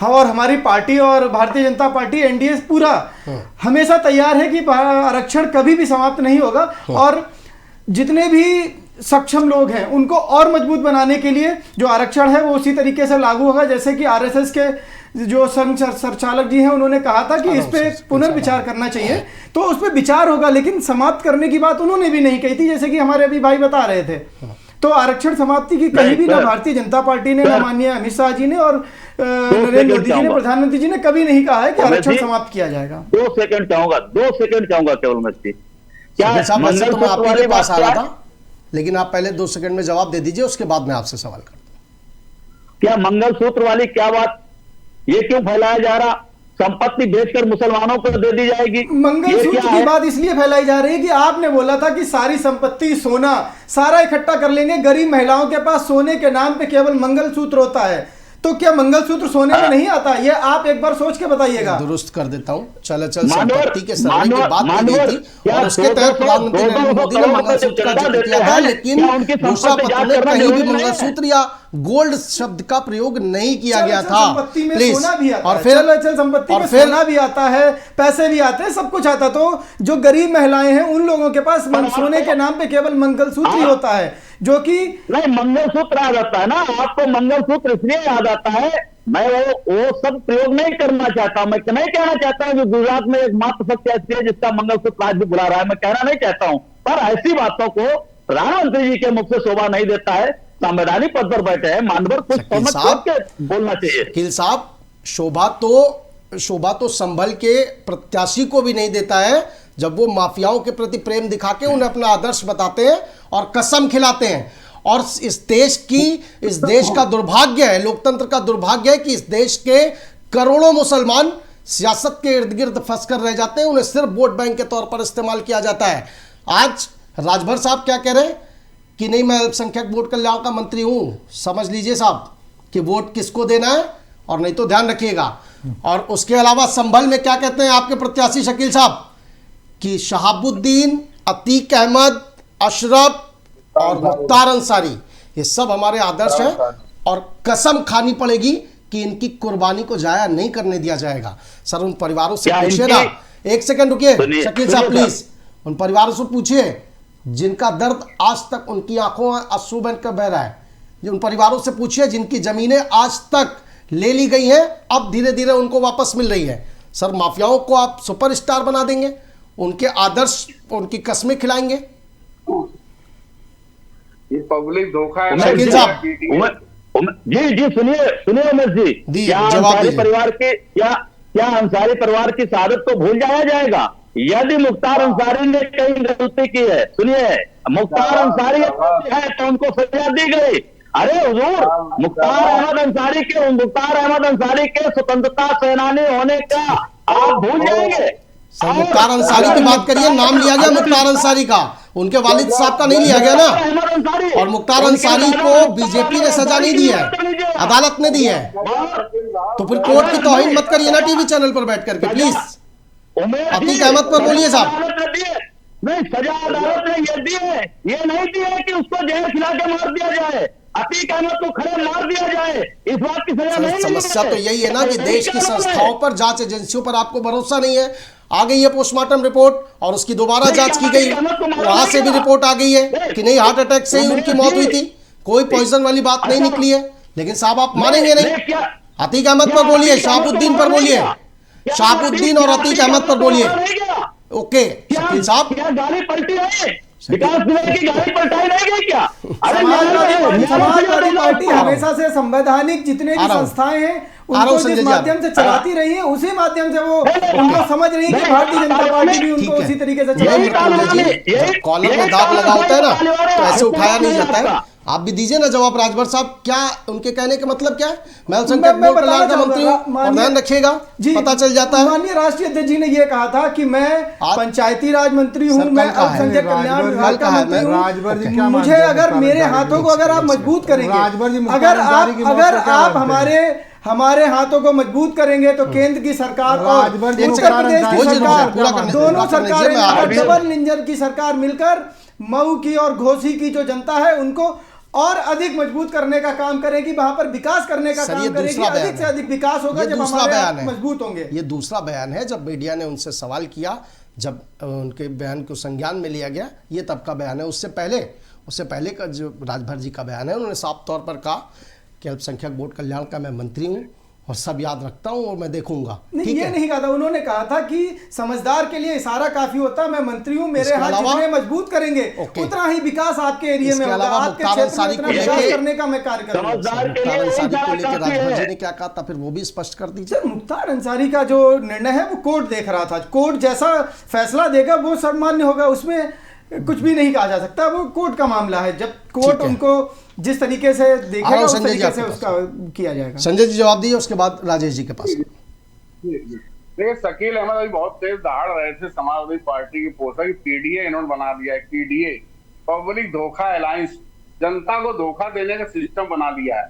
और हमारी पार्टी और भारतीय जनता पार्टी एनडीए पूरा हमेशा तैयार है कि आरक्षण कभी भी समाप्त नहीं होगा, और जितने भी सक्षम लोग हैं उनको और मजबूत बनाने के लिए जो आरक्षण है वो उसी तरीके से लागू होगा जैसे कि आरएसएस के जो संचालक जी हैं उन्होंने कहा था कि इस पे पुनर्विचार करना चाहिए, तो उस पर विचार होगा, लेकिन समाप्त करने की बात उन्होंने भी नहीं कही थी, जैसे कि हमारे अभी भाई बता रहे थे। तो आरक्षण समाप्ति की कहीं भी ना भारतीय जनता पार्टी ने, ना माननीय अमित शाह जी ने और नरेंद्र मोदी जी ने, प्रधानमंत्री जी ने कभी नहीं कहा है कि आरक्षण समाप्त किया जाएगा। 2 सेकंड चाहूंगा केवल मैं, क्या वैसे तो मैं आपके पास आ रहा था, लेकिन आप पहले 2 सेकंड में जवाब दे दीजिए, उसके बाद मैं आपसे सवाल करता हूं। क्या मंगलसूत्र वाली क्या बात, ये क्यों फैलाया जा रहा? संपत्ति बेचकर मुसलमानों को दे दी जाएगी, मंगलसूत्र की बात इसलिए फैलाई जा रही है कि आपने बोला था कि सारी संपत्ति सोना सारा इकट्ठा कर लेंगे, गरीब महिलाओं के पास सोने के नाम पे केवल मंगलसूत्र होता है, तो क्या मंगलसूत्र सोने में नहीं आता? ये आप एक बार सोच के बताइएगा। दुरुस्त कर देता हूं। चल संपत्ति के सर्वे की बात की गई थी और उसके तहत प्रधानमंत्री नरेंद्र मोदी ने मंगलसूत्र का जिक्र किया था, लेकिन घोषणा पत्र में कहीं भी मंगलसूत्र या गोल्ड शब्द का प्रयोग नहीं किया गया था। प्लीज, और फिर संपत्ति में सोना भी आता है, पैसे भी आते हैं, सब कुछ आता। तो जो गरीब महिलाएं हैं उन लोगों के पास सोने के नाम पे केवल मंगलसूत्र ही होता है, जो कि नहीं, मंगलसूत्र आ जाता है ना आपको, मंगलसूत्र इसलिए याद आता है। मैं वो सब प्रयोग नहीं करना चाहता, मैं नहीं कहना चाहता हूं कि गुजरात में एक मात्र सत्य ऐसी है जिसका मंगलसूत्र आज भी बुला रहा है, मैं कहना नहीं चाहता हूं, पर ऐसी बातों को प्रधानमंत्री जी के मुख से शोभा नहीं देता है। संवैधानिक पद पर बैठे हैं मानवर, कुछ समझ के बोलना चाहिए। शकील साहब, शोभा तो संभल के प्रत्याशी को भी नहीं देता है जब वो माफियाओं के प्रति प्रेम दिखा के उन्हें अपना आदर्श बताते हैं और कसम खिलाते हैं। और इस देश का दुर्भाग्य है, लोकतंत्र का दुर्भाग्य है कि इस देश के करोड़ों मुसलमान सियासत के इर्द गिर्द फंस कर रह जाते हैं, उन्हें सिर्फ वोट बैंक के तौर पर इस्तेमाल किया जाता है। आज राजभर साहब क्या कह रहे हैं कि नहीं, मैं अल्पसंख्यक वोट कल्याण का मंत्री हूं। समझ लीजिए साहब कि वोट किसको देना है, और नहीं तो ध्यान रखिएगा। और उसके अलावा संभल में क्या कहते हैं आपके प्रत्याशी शकील साहब कि शहाबुद्दीन, अतीक अहमद, अशरफ और मुख्तार अंसारी, ये सब हमारे आदर्श हैं और कसम खानी पड़ेगी कि इनकी कुर्बानी को जाया नहीं करने दिया जाएगा। सर, उन परिवारों से पूछिए ना, एक सेकंड रुकिए शकील साहब प्लीज, उन परिवारों से पूछिए जिनका दर्द आज तक उनकी आंखों में आंसू बनकर बह रहा है, उन परिवारों से पूछिए जिनकी जमीनें आज तक ले ली गई हैं, अब धीरे धीरे उनको वापस मिल रही है। सर, माफियाओं को आप सुपरस्टार बना देंगे, उनके आदर्श, उनकी कस्में खिलाएंगे। ये पब्लिक धोखा है। शकील साहब जी सुनिए उमेश जी, क्या अंसारी परिवार की शहादत को भूल जाया जाएगा? यदि मुख्तार अंसारी ने कहीं गलती की है, सुनिए, मुख्तार अंसारी है तो उनको सजा दी गई। अरे हुजूर, मुख्तार अहमद अंसारी के स्वतंत्रता सेनानी होने का आप भूल जाएंगे? सर, मुख्तार अंसारी की बात करिए, नाम लिया गया मुख्तार अंसारी का, उनके वालिद साहब का नहीं लिया गया ना। और मुख्तार अंसारी को बीजेपी ने सजा नहीं दी है, अदालत ने दी है। तो फिर कोर्ट की तौहीन मत करिए ना टीवी चैनल पर बैठ करके प्लीज। अतीक अहमद पर बोलिए साहब। नहीं, सजा अदालत ने ये दी है, ये नहीं दी है कि उसको जेल खिला के मार दिया जाए, अतीक अहमद को खड़े मार दिया जाए, इस बात की सजा नहीं। समस्या तो यही है ना कि देश की संस्थाओं पर, जांच एजेंसियों पर आपको भरोसा नहीं है। आ गई है पोस्टमार्टम रिपोर्ट और उसकी दोबारा जांच की गई, वहां से भी रिपोर्ट आ गई है कि नहीं, हार्ट अटैक से ही उनकी मौत हुई थी, कोई पॉइजन वाली बात नहीं निकली है। लेकिन साहब आप मानेंगे नहीं। अतीक अहमद पर बोलिए, शहाबुद्दीन पर बोलिए, शहाबुद्दीन और अतीक अहमद पर बोलिए। ओके शकील साहब, गाड़ी पलटी है, विकास दुबे की गाड़ी पलटाई नहीं गई क्या? अरे समाजवादी पार्टी हमेशा से संवैधानिक जितने भी संस्थाएं हैं उनको जिस माध्यम से चलाती रही है, उसी माध्यम से वो उनको समझ रही है कि भारतीय जनता पार्टी भी उनको उसी तरीके से चलाएगी। कॉलर में दाग लगा होता है ना, तो ऐसे उठाया नहीं जाता है। आप भी दीजिए ना जवाब राजभर साहब, क्या उनके कहने का मतलब क्या है? मैं अल्पसंख्यक बोर्ड कल्याण का मंत्री हूँ और ध्यान रखिएगा, पता चल जाता है। माननीय राष्ट्रीय अध्यक्ष जी ने ये कहा था कि मैं पंचायती राज मंत्री हूँ, मैं अल्पसंख्यक कल्याण विभाग का मंत्री हूँ। राजभर जी क्या मुझे अगर मेरे हाथों को अगर आप मजबूत करेंगे, अगर आप हमारे हाथों को मजबूत करेंगे तो केंद्र की सरकार और उत्तर प्रदेश की सरकार, दोनों सरकारें, डबल इंजन की सरकार मिलकर मऊ की और घोसी की जो जनता है उनको और अधिक मजबूत करने का काम करेंगी, वहां पर विकास करने का काम करेगी। अधिक से अधिक विकास होगा जब हमारे मजबूत होंगे। ये दूसरा बयान है, जब मीडिया ने उनसे सवाल किया, जब उनके बयान को संज्ञान में लिया गया, ये तब का बयान है। उससे पहले का जो राजभर जी का बयान है, उन्होंने साफ तौर पर कहा कि अल्पसंख्यक बोर्ड कल्याण का मैं मंत्री हूँ और सब याद रखता हूँ और मैं देखूंगा। नहीं, ये नहीं कहा था, उन्होंने कहा था कि समझदार के लिए इशारा काफी होता है, मैं मंत्री हूँ, मेरे हाथ जितने मजबूत करेंगे उतना ही विकास आपके एरिया में होगा, आपके क्षेत्र में उतना विकास करने का मैं कार्य करूंगा। मुख्तार अंसारी को लेकर राजभर जी ने क्या कहा था, फिर वो भी स्पष्ट कर दीजिए। मुख्तार अंसारी का जो निर्णय है वो कोर्ट देख रहा था, कोर्ट जैसा फैसला देगा वो सम्मान्य होगा, उसमें कुछ भी नहीं कहा जा सकता, वो कोर्ट का मामला है। जब कोर्ट उनको जिस तरीके से देखेगा उस तरीके से उसका किया जाएगा। संजय जी जवाब दिए, उसके बाद राजेश जी के पास। देखिए, शकील अहमद अभी बहुत तेज दहाड़ रहे थे समाजवादी पार्टी की पोषक, पीडीए इन्होंने बना दिया है, पीडीए पब्लिक धोखा अलायंस, जनता को धोखा देने का सिस्टम बना लिया है।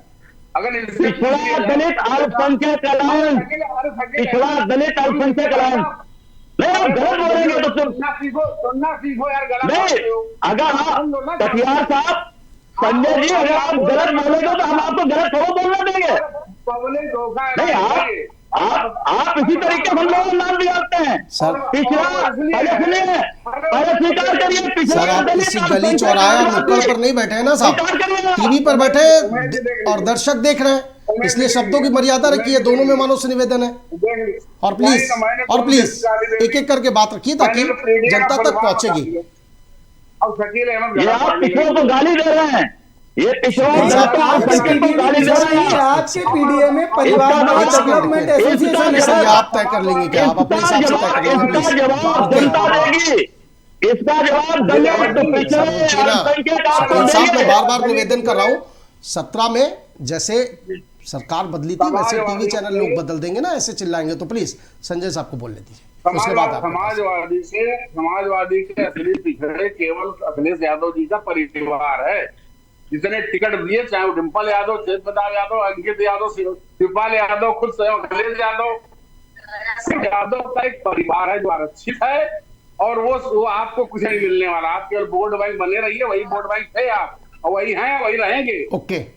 अगर पिछड़ा दलित अल्पसंख्यक अलायंस, पिछड़ा दलित अल्पसंख्यक अलायंस, नहीं आप गलत बोलेंगे तो सुनना सीखो यार, गलत अगर आप कटियार साहब, संजय जी अगर आप गलत बोलेंगे तो हम आपको गलत थोड़ा बोलने देंगे। नहीं, आप इसी तरीके से हम लोग नाम बिगाड़ते हैं। पिछड़ा पहले स्वीकार करिए, सर आप किसी गली चौराहे नुक्कड़ पर नहीं बैठे हैं ना साहब, टीवी पर बैठे और दर्शक देख रहे हैं, इसलिए शब्दों की मर्यादा रखिए, दोनों में मानव से निवेदन है। और प्लीज एक एक करके बात रखिए ताकि जनता तक पहुंचेगी। अब शकील अहमद ये आप पिछड़ों को गाली दे रहे हैं, ये पिछड़ों को गाली दे रहे हैं। आपके पीडीए में परिवार डेवलपमेंट एसोसिएशन, आप तय कर लेंगे क्या? आप अपने हिसाब से तय कर लेंगे? इसका जवाब जनता देगी, इसका जवाब दलित साहब मैं बार बार निवेदन कर रहा हूँ, 17 में जैसे सरकार बदली थी वैसे टीवी चैनल लोग बदल देंगे ना, ऐसे चिल्लाएंगे तो प्लीज संजय साहब को बोलने दीजिए। समाजवादी के असली पिछड़े केवल अखिलेश यादव जी का परिवार है, जितने टिकट दिए, चाहे वो डिम्पल यादव, चेत प्रताप यादव, अंकित यादव, शिवपाल यादव, खुद स्वयं अखिलेश यादव का एक परिवार है जो आरक्षित है, और वो आपको कुछ नहीं मिलने वाला। आप केवल वोट बैंक बने रहिए, वही वोट बैंक थे आप, और वही हैं, वही रहेंगे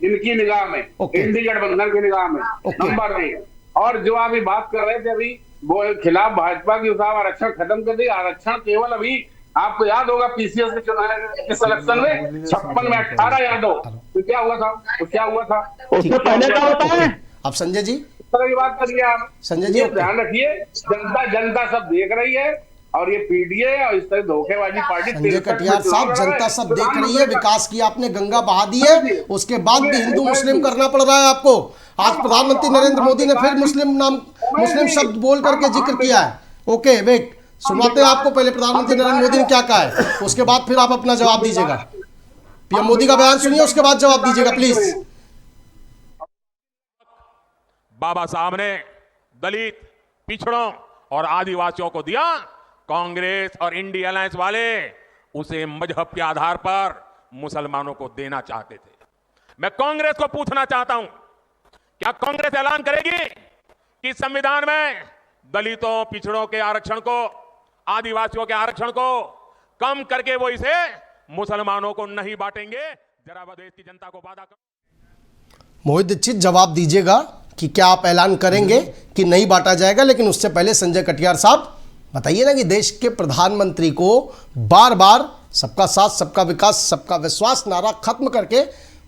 इनकी निगाह में, इंडी गठबंधन की निगाह में। नंबर 1, और जो आप बात कर रहे थे अभी वो खिलाफ भाजपा की साहब आरक्षण खत्म कर दी, आरक्षण केवल अभी आपको याद होगा पीसीएस के चुनाव इस इलेक्शन में 56 में 18 यादव, तो क्या हुआ था, उससे पहले का होता है। अब संजय जी इस तरह की बात करिए आप, संजय जी ध्यान रखिए, जनता सब देख रही है, और ये पीडीए और इस तरह धोखेबाजी पार्टी। संजय कटियार साहब, जनता सब देख रही है, विकास की आपने गंगा बहा दी है, उसके बाद भी हिंदू मुस्लिम करना पड़ रहा है आपको। आज प्रधानमंत्री नरेंद्र मोदी ने फिर मुस्लिम शब्द बोल करके जिक्र किया है। ओके वेट, सुनाते हैं आपको पहले प्रधानमंत्री नरेंद्र मोदी ने क्या कहा है, उसके बाद फिर आप अपना जवाब दीजिएगा। पीएम मोदी का बयान सुनिए, उसके बाद जवाब दीजिएगा प्लीज। बाबा साहब ने दलित, पिछड़ों और आदिवासियों को दिया, कांग्रेस और इंडिया अलायंस वाले उसे मजहब के आधार पर मुसलमानों को देना चाहते थे। मैं कांग्रेस को पूछना चाहता हूं, क्या कांग्रेस ऐलान करेगी कि संविधान में दलितों, पिछड़ों के आरक्षण को, आदिवासियों के आरक्षण को कम करके वो इसे मुसलमानों को नहीं बांटेंगे? जरा देश की जनता को वादा कर। मोहित दीक्षित जवाब दीजिएगा कि क्या आप ऐलान करेंगे कि नहीं बांटा जाएगा, लेकिन उससे पहले संजय कटियार साहब बताइए ना कि देश के प्रधानमंत्री को बार बार सबका साथ, सबका विकास, सबका विश्वास नारा खत्म करके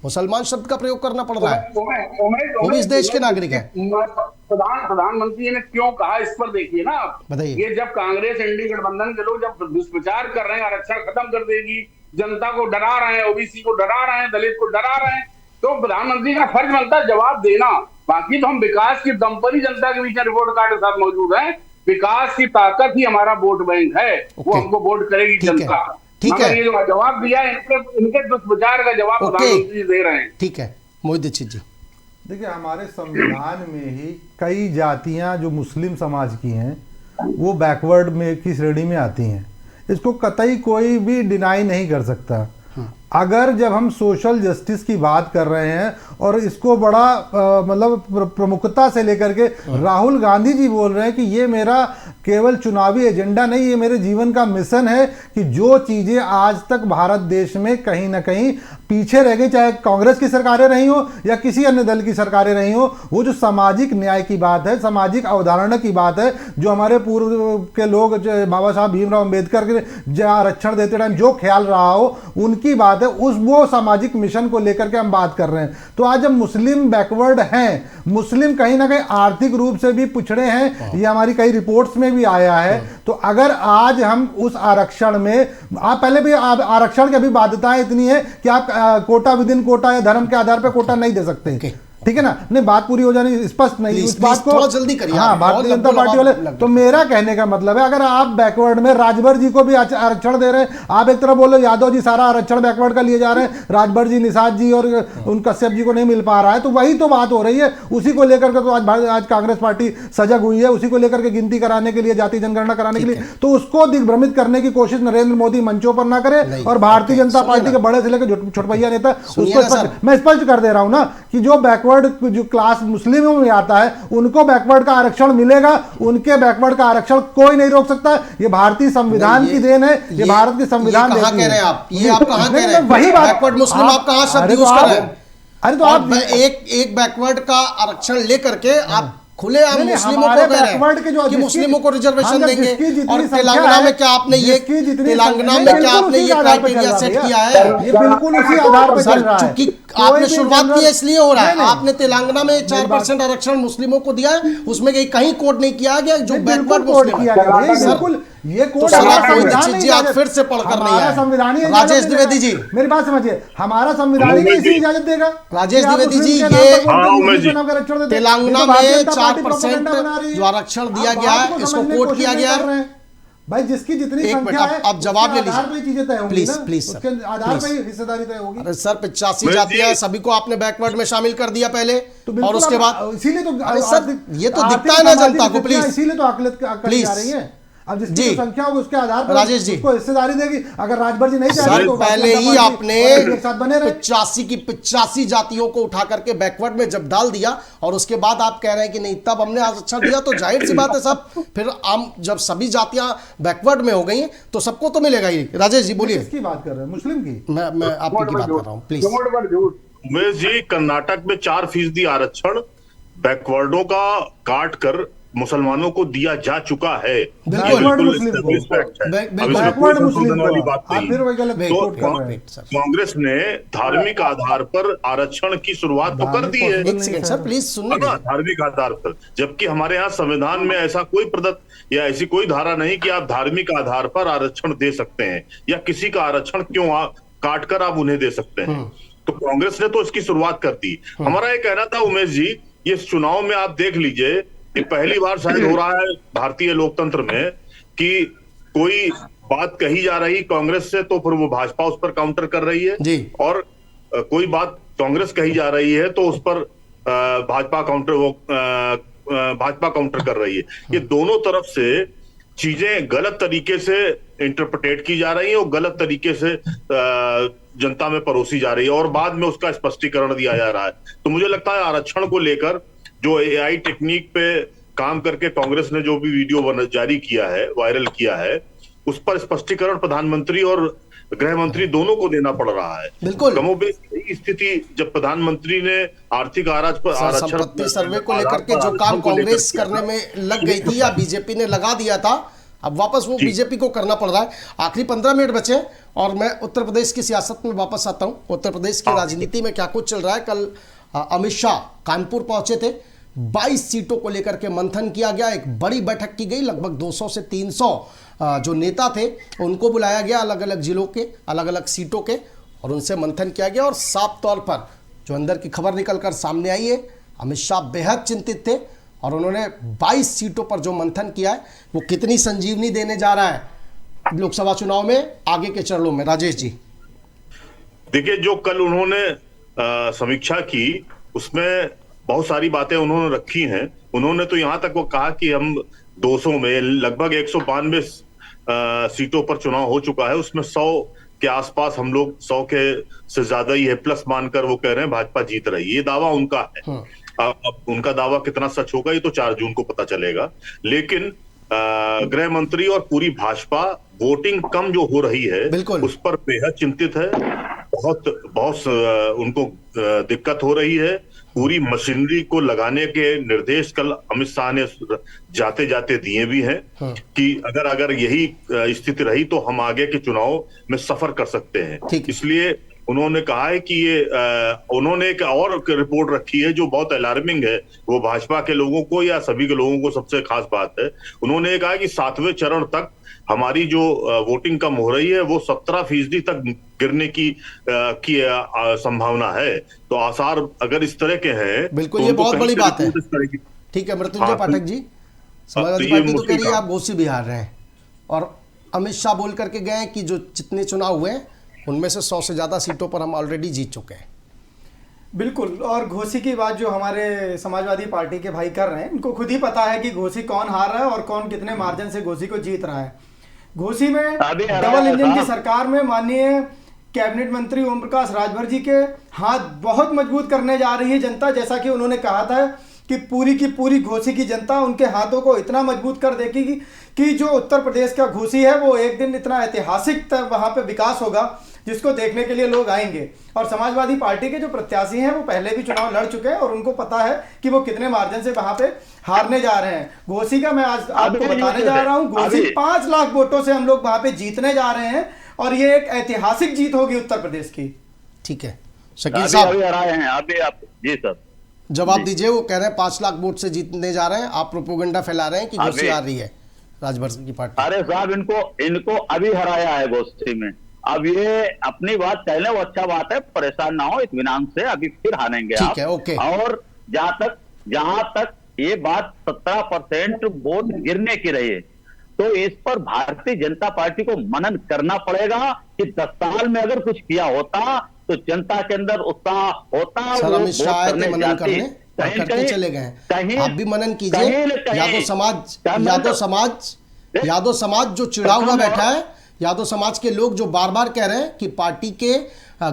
मुसलमान शब्द का प्रयोग करना पड़ रहा है, वो भी इस देश के नागरिक है। प्रधानमंत्री ने क्यों कहा, इस पर देखिए ना आप, बताइए। ये जब कांग्रेस एनडीए गठबंधन के लोग जब दुष्प्रचार कर रहे हैं, आरक्षण खत्म कर देगी, जनता को डरा रहे हैं, ओबीसी को डरा रहे हैं, दलित को डरा रहे हैं, तो प्रधानमंत्री का फर्ज बनता है जवाब देना। बाकी तो हम विकास की दम पर ही जनता के बीच में रिपोर्ट कार्ड के साथ मौजूद है। विकास की ताकत ही हमारा वोट बैंक है, वो हमको वोट करेगी जनता। ठीक मगर है। ये जो जवाब दिया इनके दुष्प्रचार का जवाब ओके। प्रधानमंत्री जी दे रहे हैं। ठीक है मोहित दीक्षित जी। देखिए, हमारे संविधान में ही कई जातियां जो मुस्लिम समाज की हैं वो बैकवर्ड में की श्रेणी में आती हैं। इसको कतई कोई भी डिनाई नहीं कर सकता। अगर जब हम सोशल जस्टिस की बात कर रहे हैं और इसको बड़ा मतलब प्रमुखता से लेकर के राहुल गांधी जी बोल रहे हैं कि ये मेरा केवल चुनावी एजेंडा नहीं, ये मेरे जीवन का मिशन है कि जो चीजें आज तक भारत देश में कहीं ना कहीं पीछे रह गई, चाहे कांग्रेस की सरकारें रही हो या किसी अन्य दल की सरकारें रही हो, वो जो सामाजिक न्याय की बात है, सामाजिक अवधारणा की बात है, जो हमारे पूर्व के लोग बाबा साहब भीमराव अंबेडकर के आरक्षण देते टाइम जो ख्याल रहा हो उनकी बात है, उस वो सामाजिक मिशन को लेकर के हम बात कर रहे हैं। तो आज जब मुस्लिम बैकवर्ड हैं, मुस्लिम कहीं ना कहीं आर्थिक रूप से भी पिछड़े हैं, ये हमारी कई रिपोर्ट्स में भी आया है। तो अगर आज हम उस आरक्षण में, आप पहले भी आरक्षण की अभी बाध्यताएं इतनी है कि आप कोटा विदिन कोटा या धर्म के आधार पर कोटा नहीं दे सकते, ठीक है ना। नहीं, बात पूरी हो जानी स्पष्ट नहीं, इस बात को थोड़ा जल्दी करिए। हाँ, भारतीय जनता पार्टी वाले। तो मेरा कहने का मतलब है, अगर आप बैकवर्ड में राजभर जी को भी आरक्षण दे रहे हैं, आप एक तरफ बोलो यादव जी सारा आरक्षण बैकवर्ड का लिए जा रहे हैं, राजभर जी, निषाद जी और उन कश्यप जी को नहीं मिल पा रहा है, तो वही तो बात हो रही है। उसी को लेकर के तो आज कांग्रेस पार्टी सजग हुई है, उसी को लेकर के गिनती कराने के लिए, जाति जनगणना कराने के लिए। तो उसको दिग्भ्रमित करने की कोशिश नरेंद्र मोदी मंचों पर ना करे, और भारतीय जनता पार्टी के बड़े से लेकर छोटभैया नेता उसको मैं स्पष्ट कर दे रहा हूं ना कि जो बैकवर्ड जो क्लास मुस्लिमों में आता है उनको बैकवर्ड का आरक्षण मिलेगा, उनके बैकवर्ड का आरक्षण कोई नहीं रोक सकता। ये भारतीय संविधान की देन है, ये भारत के संविधान कहां कह रहे हैं आप, ये आप कहां कह रहे हैं? वही बात, बैकवर्ड मुस्लिम आप कहां शब्द यूज कर रहे हैं? अरे तो आप एक बैकवर्ड का आरक्षण लेकर के आप खुलेआम मुस्लिमों को कह रहे हैं कि मुस्लिमों को रिजर्वेशन देंगे, और तेलंगाना में क्या आपने ये क्राइटेरिया सेट किया है? ये बिल्कुल उसी आधार पर चल रहा है। चूंकि आपने शुरुआत की है इसलिए हो रहा है। आपने तेलंगाना में 4% आरक्षण मुस्लिमों को दिया है, उसमें कहीं कोड नहीं किया गया जो बैकवर्ड मुस्लिम है। बिल्कुल ये कोड आज फिर से पढ़कर नहीं आया। संविधान राजेश द्विवेदी जी, मेरी बात समझिए, हमारा संविधान ही इसी इजाजत देगा। राजेश द्विवेदी जी, ये तेलंगाना में 4% जो आरक्षण दिया गया है इसको कोट किया गया है। भाई जिसकी जितनी संख्या है आप जवाब ले लीजिए, पे चीजें तय होंगी, प्लीज उसके आधार पे ही हिस्सेदारी तय होगी। अरे सर 85 जातियां सभी को आपने बैकवर्ड में शामिल कर दिया पहले, और उसके बाद इसीलिए तो सर ये तो दिखता है ना जनता को। प्लीज, इसीलिए तो आकलियत करी जा रही है। अब जिसकी संख्या होगी उसके आधार पर राजेश जी उसको हिस्सेदारी देगी। अगर राजभर जी नहीं चाहे तो पहले ही आपने एक साथ बने रहे 85 जातियों को उठा करके बैकवर्ड में जब डाल दिया, और उसके बाद आप कह रहे हैं कि नहीं तब हमने आरक्षण दिया, तो जाहिर सी बात है सब फिर हम जब सभी जातियां बैकवर्ड में हो गई तो सबको तो मिलेगा ही। राजेश जी बोलिए। किसकी बात कर रहे हैं? मुस्लिम की? मैं आपकी बात कर रहा हूँ, प्लीज। उमेश जी, कर्नाटक में 4% आरक्षण बैकवर्डों का काट कर मुसलमानों को दिया जा चुका है। कांग्रेस ने धार्मिक आधार पर आरक्षण की शुरुआत तो कर दी है। एक सेकंड सर प्लीज सुनने दीजिए। धार्मिक आधार पर, जबकि हमारे यहाँ संविधान में ऐसा कोई प्रदत्त या ऐसी कोई धारा नहीं कि आप धार्मिक आधार पर आरक्षण दे सकते हैं, या किसी का आरक्षण क्यों काट कर आप उन्हें दे सकते हैं। तो कांग्रेस ने तो इसकी शुरुआत कर दी। हमारा ये कहना था उमेश जी, ये चुनाव में आप देख लीजिए कि पहली बार शायद हो रहा है भारतीय लोकतंत्र में कि कोई बात कही जा रही कांग्रेस से तो फिर वो भाजपा उस पर काउंटर कर रही है जी, और कोई बात कांग्रेस कही जा रही है तो उस पर भाजपा काउंटर कर रही है। ये दोनों तरफ से चीजें गलत तरीके से इंटरप्रेटेट की जा रही है और गलत तरीके से जनता में परोसी जा रही है, और बाद में उसका स्पष्टीकरण दिया जा रहा है। तो मुझे लगता है आरक्षण को लेकर जो एआई टेक्निक पे काम करके कांग्रेस ने जो भी वीडियो जारी किया है, वायरल किया है, उस पर स्पष्टीकरण प्रधानमंत्री और गृह मंत्री दोनों को देना पड़ रहा है। बिल्कुल कमोबेश यही स्थिति जब प्रधानमंत्री ने आर्थिक आरक्षण संपत्ति सर्वे को लेकर के जो काम कांग्रेस करने में लग गई थी या बीजेपी ने लगा दिया था, अब वापस वो बीजेपी को करना पड़ रहा है। आखिरी 15 मिनट बचे और मैं उत्तर प्रदेश की सियासत में वापस आता हूं। उत्तर प्रदेश की राजनीति में क्या कुछ चल रहा है। कल अमित शाह कानपुर पहुंचे थे, 22 सीटों को लेकर के मंथन किया गया। एक बड़ी बैठक की गई, लगभग 200 से 300 जो नेता थे उनको बुलाया गया, अलग अलग जिलों के अलग अलग सीटों के, और उनसे मंथन किया गया। और साफ तौर पर जो अंदर की खबर निकल कर सामने आई है, अमित शाह बेहद चिंतित थे और उन्होंने 22 सीटों पर जो मंथन किया है वो कितनी संजीवनी देने जा रहा है लोकसभा चुनाव में आगे के चरणों में? राजेश जी, देखिए, जो कल उन्होंने समीक्षा की उसमें बहुत सारी बातें उन्होंने रखी हैं। उन्होंने तो यहां तक वो कहा कि हम 200 में लगभग 192 सीटों पर चुनाव हो चुका है, उसमें 100 के आसपास हम लोग 100 के से ज्यादा ही है प्लस मानकर वो कह रहे हैं भाजपा जीत रही है। ये दावा उनका है। अब उनका दावा कितना सच होगा ये तो 4 जून को पता चलेगा। लेकिन गृह मंत्री और पूरी भाजपा वोटिंग कम जो हो रही है उस पर बेहद चिंतित है। बहुत उनको दिक्कत हो रही है। पूरी मशीनरी को लगाने के निर्देश कल अमित शाह ने जाते जाते दिए भी हैं कि अगर यही स्थिति रही तो हम आगे के चुनाव में सफर कर सकते हैं। इसलिए उन्होंने कहा है कि ये उन्होंने एक और रिपोर्ट रखी है जो बहुत अलार्मिंग है। वो भाजपा के लोगों को या सभी के लोगों को सबसे खास बात है, उन्होंने कहा कि 7वें चरण तक हमारी जो वोटिंग कम हो रही है वो 17% तक गिरने की संभावना है। तो आसार अगर इस तरह के हैं, बिल्कुल ये बहुत बड़ी बात है। ठीक है, मृत्युंजय पाठक जी, समाजवादी पार्टी तो कह रही है आप घोसी बिहार रहे हैं और अमित शाह बोल करके गए कि जो जितने चुनाव हुए उनमें से 100 से ज्यादा सीटों पर हम ऑलरेडी जीत चुके हैं। बिल्कुल, और घोसी की बात जो हमारे समाजवादी पार्टी के भाई कर रहे हैं, उनको खुद ही पता है कि घोसी कौन हार रहा है और कौन कितने मार्जिन से घोसी को जीत रहा है। घोसी में डबल इंजन की सरकार में माननीय कैबिनेट मंत्री ओम प्रकाश राजभर जी के हाथ बहुत मजबूत करने जा रही है जनता। जैसा कि उन्होंने कहा था कि पूरी की पूरी घोसी की जनता उनके हाथों को इतना मजबूत कर देगी कि जो उत्तर प्रदेश का घोसी है वो एक दिन इतना ऐतिहासिक वहां पे विकास होगा जिसको देखने के लिए लोग आएंगे। और समाजवादी पार्टी के जो प्रत्याशी हैं वो पहले भी चुनाव लड़ चुके हैं और उनको पता है कि वो कितने मार्जिन से वहां पे हारने जा रहे हैं। घोसी का मैं आज आपको बताने जा रहा हूं, घोसी 5 लाख वोटों से हम लोग वहां पे जीतने जा रहे हैं और ये एक ऐतिहासिक जीत होगी उत्तर प्रदेश की। ठीक है, शकील साहब आप जी सर जवाब दीजिए। वो कह रहे हैं 5 लाख वोट से जीतने जा रहे हैं, आप प्रोपोगंडा फैला रहे हैं कि घोसी आ रही है राजभर की पार्टी। अरे साहब, इनको अभी हराया है घोसी में। अब ये अपनी बात कह लें वो अच्छा बात है, परेशान ना हो, इत्मीनान से अभी फिर हारेंगे आप। है, ओके। और जहां तक ये बात 17% वोट गिरने की रही है तो इस पर भारतीय जनता पार्टी को मनन करना पड़ेगा कि 10 साल में अगर कुछ किया होता तो जनता के अंदर उत्साह होता। सर अमित शाह आए थे मनन करने, करके चले गए। आप भी मनन कीजिए। यादव समाज जो चिढ़ा हुआ बैठा है, यादव समाज के लोग जो बार बार कह रहे हैं कि पार्टी के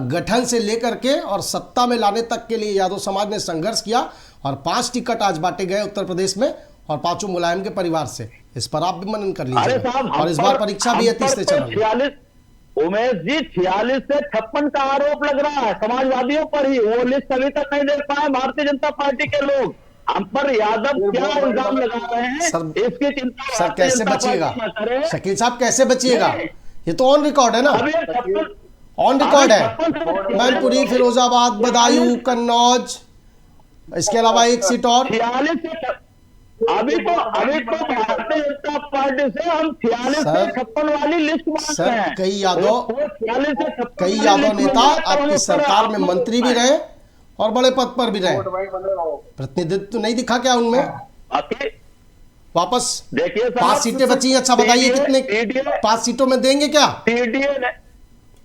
गठन से लेकर के और सत्ता में लाने तक के लिए यादव समाज ने संघर्ष किया और 5 टिकट आज बांटे गए उत्तर प्रदेश में और 5 मुलायम के परिवार से। इस पर आप भी मनन कर लीजिए। और इस बार परीक्षा भी है 30 चरण में। उमेश जी 46 से 56 का आरोप लग रहा है समाजवादियों पर ही। वो लिस्ट अभी तक नहीं दे पाए भारतीय जनता पार्टी के लोग। हम पर यादव क्या इल्जाम लगा रहे हैं इसकी चिंता सर कैसे बचिएगा? शकील साहब कैसे बचिएगा? ये तो ऑन रिकॉर्ड है ना, ऑन रिकॉर्ड है। मैनपुरी, फिरोजाबाद, बदायूं, कन्नौज, इसके अलावा एक सीट और। 46 से अभी तो भारतीय जनता पार्टी से हम 46 से 56 वाली लिस्ट मांग रहे हैं। कई यादव नेता आपकी सरकार में मंत्री भी रहे और बड़े पद पर भी रहे। प्रतिनिधित्व नहीं दिखा क्या उनमें? वापस देखिए 5 सीटें बची। अच्छा बताइए कितने 5 सीटों में देंगे क्या?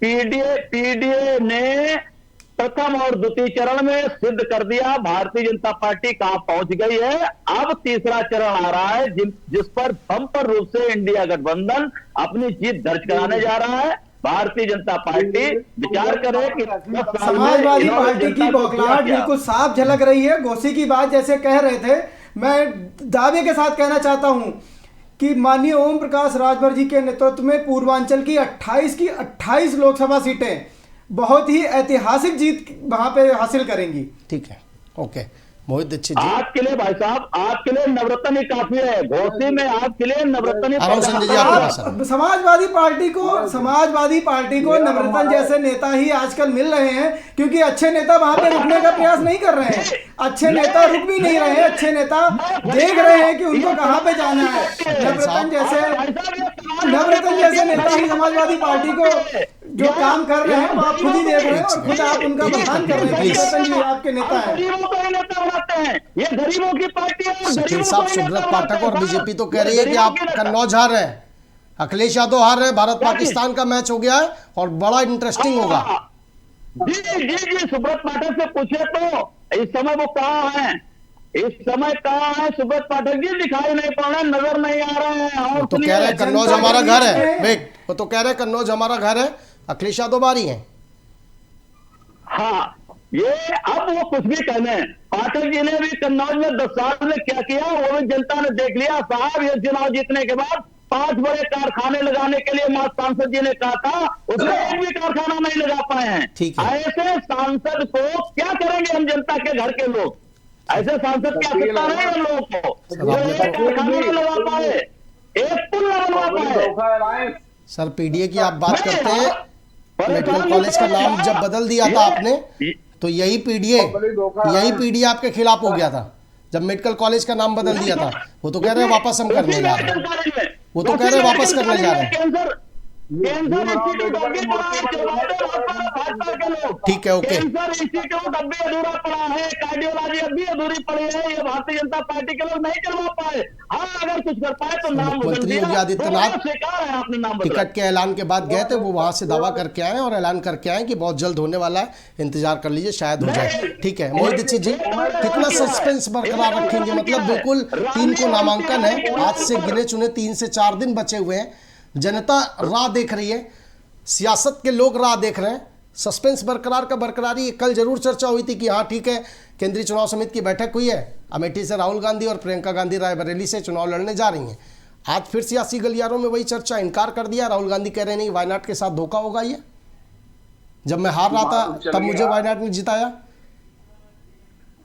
पीडीए ने प्रथम और द्वितीय चरण में सिद्ध कर दिया भारतीय जनता पार्टी कहां पहुंच गई है। अब तीसरा चरण आ रहा है जिस पर बम्पर रूप से इंडिया गठबंधन अपनी जीत दर्ज कराने जा रहा है। भारतीय जनता पार्टी विचार करे कि समाजवादी पार्टी की बौखलाहट बिल्कुल साफ झलक रही है। घोसी की बात जैसे कह रहे थे, मैं दावे के साथ कहना चाहता हूं कि माननीय ओम प्रकाश राजभर जी के नेतृत्व में पूर्वांचल की 28 लोकसभा सीटें बहुत ही ऐतिहासिक जीत वहां पे हासिल करेंगी। ठीक है, ओके। मोहित दीक्षित जी, आपके लिए भाई साहब, आपके लिए नवरत्न ही काफी है। घोसी में आपके लिए नवरत्न ही। समाजवादी पार्टी को नवरत्न जैसे नेता ही आजकल मिल रहे हैं क्योंकि अच्छे नेता वहां पे रुकने का प्रयास नहीं कर रहे हैं। अच्छे नेता रुक भी नहीं रहे हैं, अच्छे नेता देख रहे हैं कि उनको कहां पे जाना है। नवरत्न जैसे नेता ही समाजवादी पार्टी को जो काम कर रहे हैं आप खुद ही देख रहे हैं और खुद आप उनका बखान कर रहे हैं। आपके नेता हैं, ये गरीबों की पार्टी है। शकील साहब, सुब्रत पाठक और बीजेपी तो कह रही है कि आप कन्नौज हार रहे हैं। अखिलेश यादव हार रहे, भारत पाकिस्तान का मैच हो गया है और बड़ा इंटरेस्टिंग होगा। जी जी जी, सुब्रत पाठक से पूछे तो इस समय वो कहाँ हैं, इस समय कहाँ है सुब्रत पाठक जी? दिखाई नहीं पड़ रहे, नजर नहीं आ रहे हैं। और तो कह रहे कन्नौज हमारा घर है, वेट, वो तो कह रहे कन्नौज हमारा घर है, अखिलेश यादव बारी है। हाँ, ये अब वो कुछ भी कहने, पाठक जी ने भी कन्नौज में 10 साल में क्या किया वो भी जनता ने देख लिया साहब। ये चुनाव जीतने के बाद 5 बड़े कारखाने लगाने के लिए मां सांसद जी ने कहा था, उसमें एक भी कारखाना नहीं लगा पाए हैं। ठीक है। ऐसे सांसद को क्या करेंगे हम जनता के घर के लोग? ऐसे सांसद की आवश्यकता नहीं है लोगों को, जो एक कारखाना न लगा पाए, एक पुल न बनवा पाए। सर पीडीए की आप बात करते हैं, मेडिकल कॉलेज का नाम जब बदल दिया था आपने, तो यही पीडीए आपके खिलाफ हो गया था जब मेडिकल कॉलेज का नाम बदल दिया था। वो तो कह रहे हैं वापस हम करने जा रहे हैं, वो तो कह रहे हैं वापस करने जा रहे हैं। कैंसर इंस्टीट्यूट अभी पड़ा भाजपा के लोग, ठीक है, ओके। कैंसर इंस्टीट्यूट अभी अधूरा पड़ा है, कार्डियोलॉजी अभी अधूरी पड़ी है, ये भारतीय जनता पार्टी के लोग नहीं करवा पाए। हाँ, अगर कुछ कर पाए तो नाम बदल मुख्यमंत्री दिया। योगी आदित्यनाथ स्वीकार है आपने नाम बदला। टिकट के ऐलान के बाद गए थे, वो वहां से दावा करके आए और ऐलान करके आए कि बहुत जल्द होने वाला है, इंतजार कर लीजिए, शायद हो जाए। ठीक है मोहित दीक्षित जी, कितना सस्पेंस बरकरार रखेंगे? मतलब बिल्कुल 3 को नामांकन है, आज से गिने चुने 3 से 4 दिन बचे हुए हैं, जनता राह देख रही है, सियासत के लोग राह देख रहे हैं, सस्पेंस बरकरार का बरकरारी है। कल जरूर चर्चा हुई थी कि हाँ ठीक है, केंद्रीय चुनाव समिति की बैठक हुई है, अमेठी से राहुल गांधी और प्रियंका गांधी रायबरेली से चुनाव लड़ने जा रही हैं। आज फिर सियासी गलियारों में वही चर्चा, इनकार कर दिया, राहुल गांधी कह रहे नहीं वायनाड के साथ धोखा होगा, ये जब मैं हार रहा था तब मुझे वायनाड ने जिताया।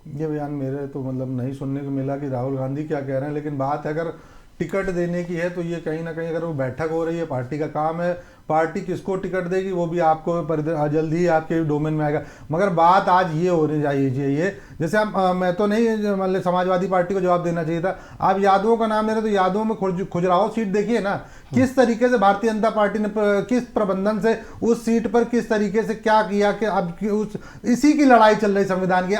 ये बयान मेरे तो मतलब नहीं सुनने को मिला कि राहुल गांधी क्या कह रहे हैं, लेकिन बात अगर टिकट देने की है तो ये कहीं ना कहीं अगर वो बैठक हो रही है, पार्टी का काम है, पार्टी किसको टिकट देगी वो भी आपको जल्दी ही आपके डोमेन में आएगा। मगर बात आज ये होनी चाहिए, जैसे आप मैं तो नहीं मतलब समाजवादी पार्टी को जवाब देना चाहिए था, आप यादवों का नाम ले रहे तो यादवों में खुजराहो सीट देखिए ना, किस तरीके से भारतीय जनता पार्टी ने किस प्रबंधन से उस सीट पर किस तरीके से क्या किया कि अब इसी की लड़ाई चल रही संविधान की।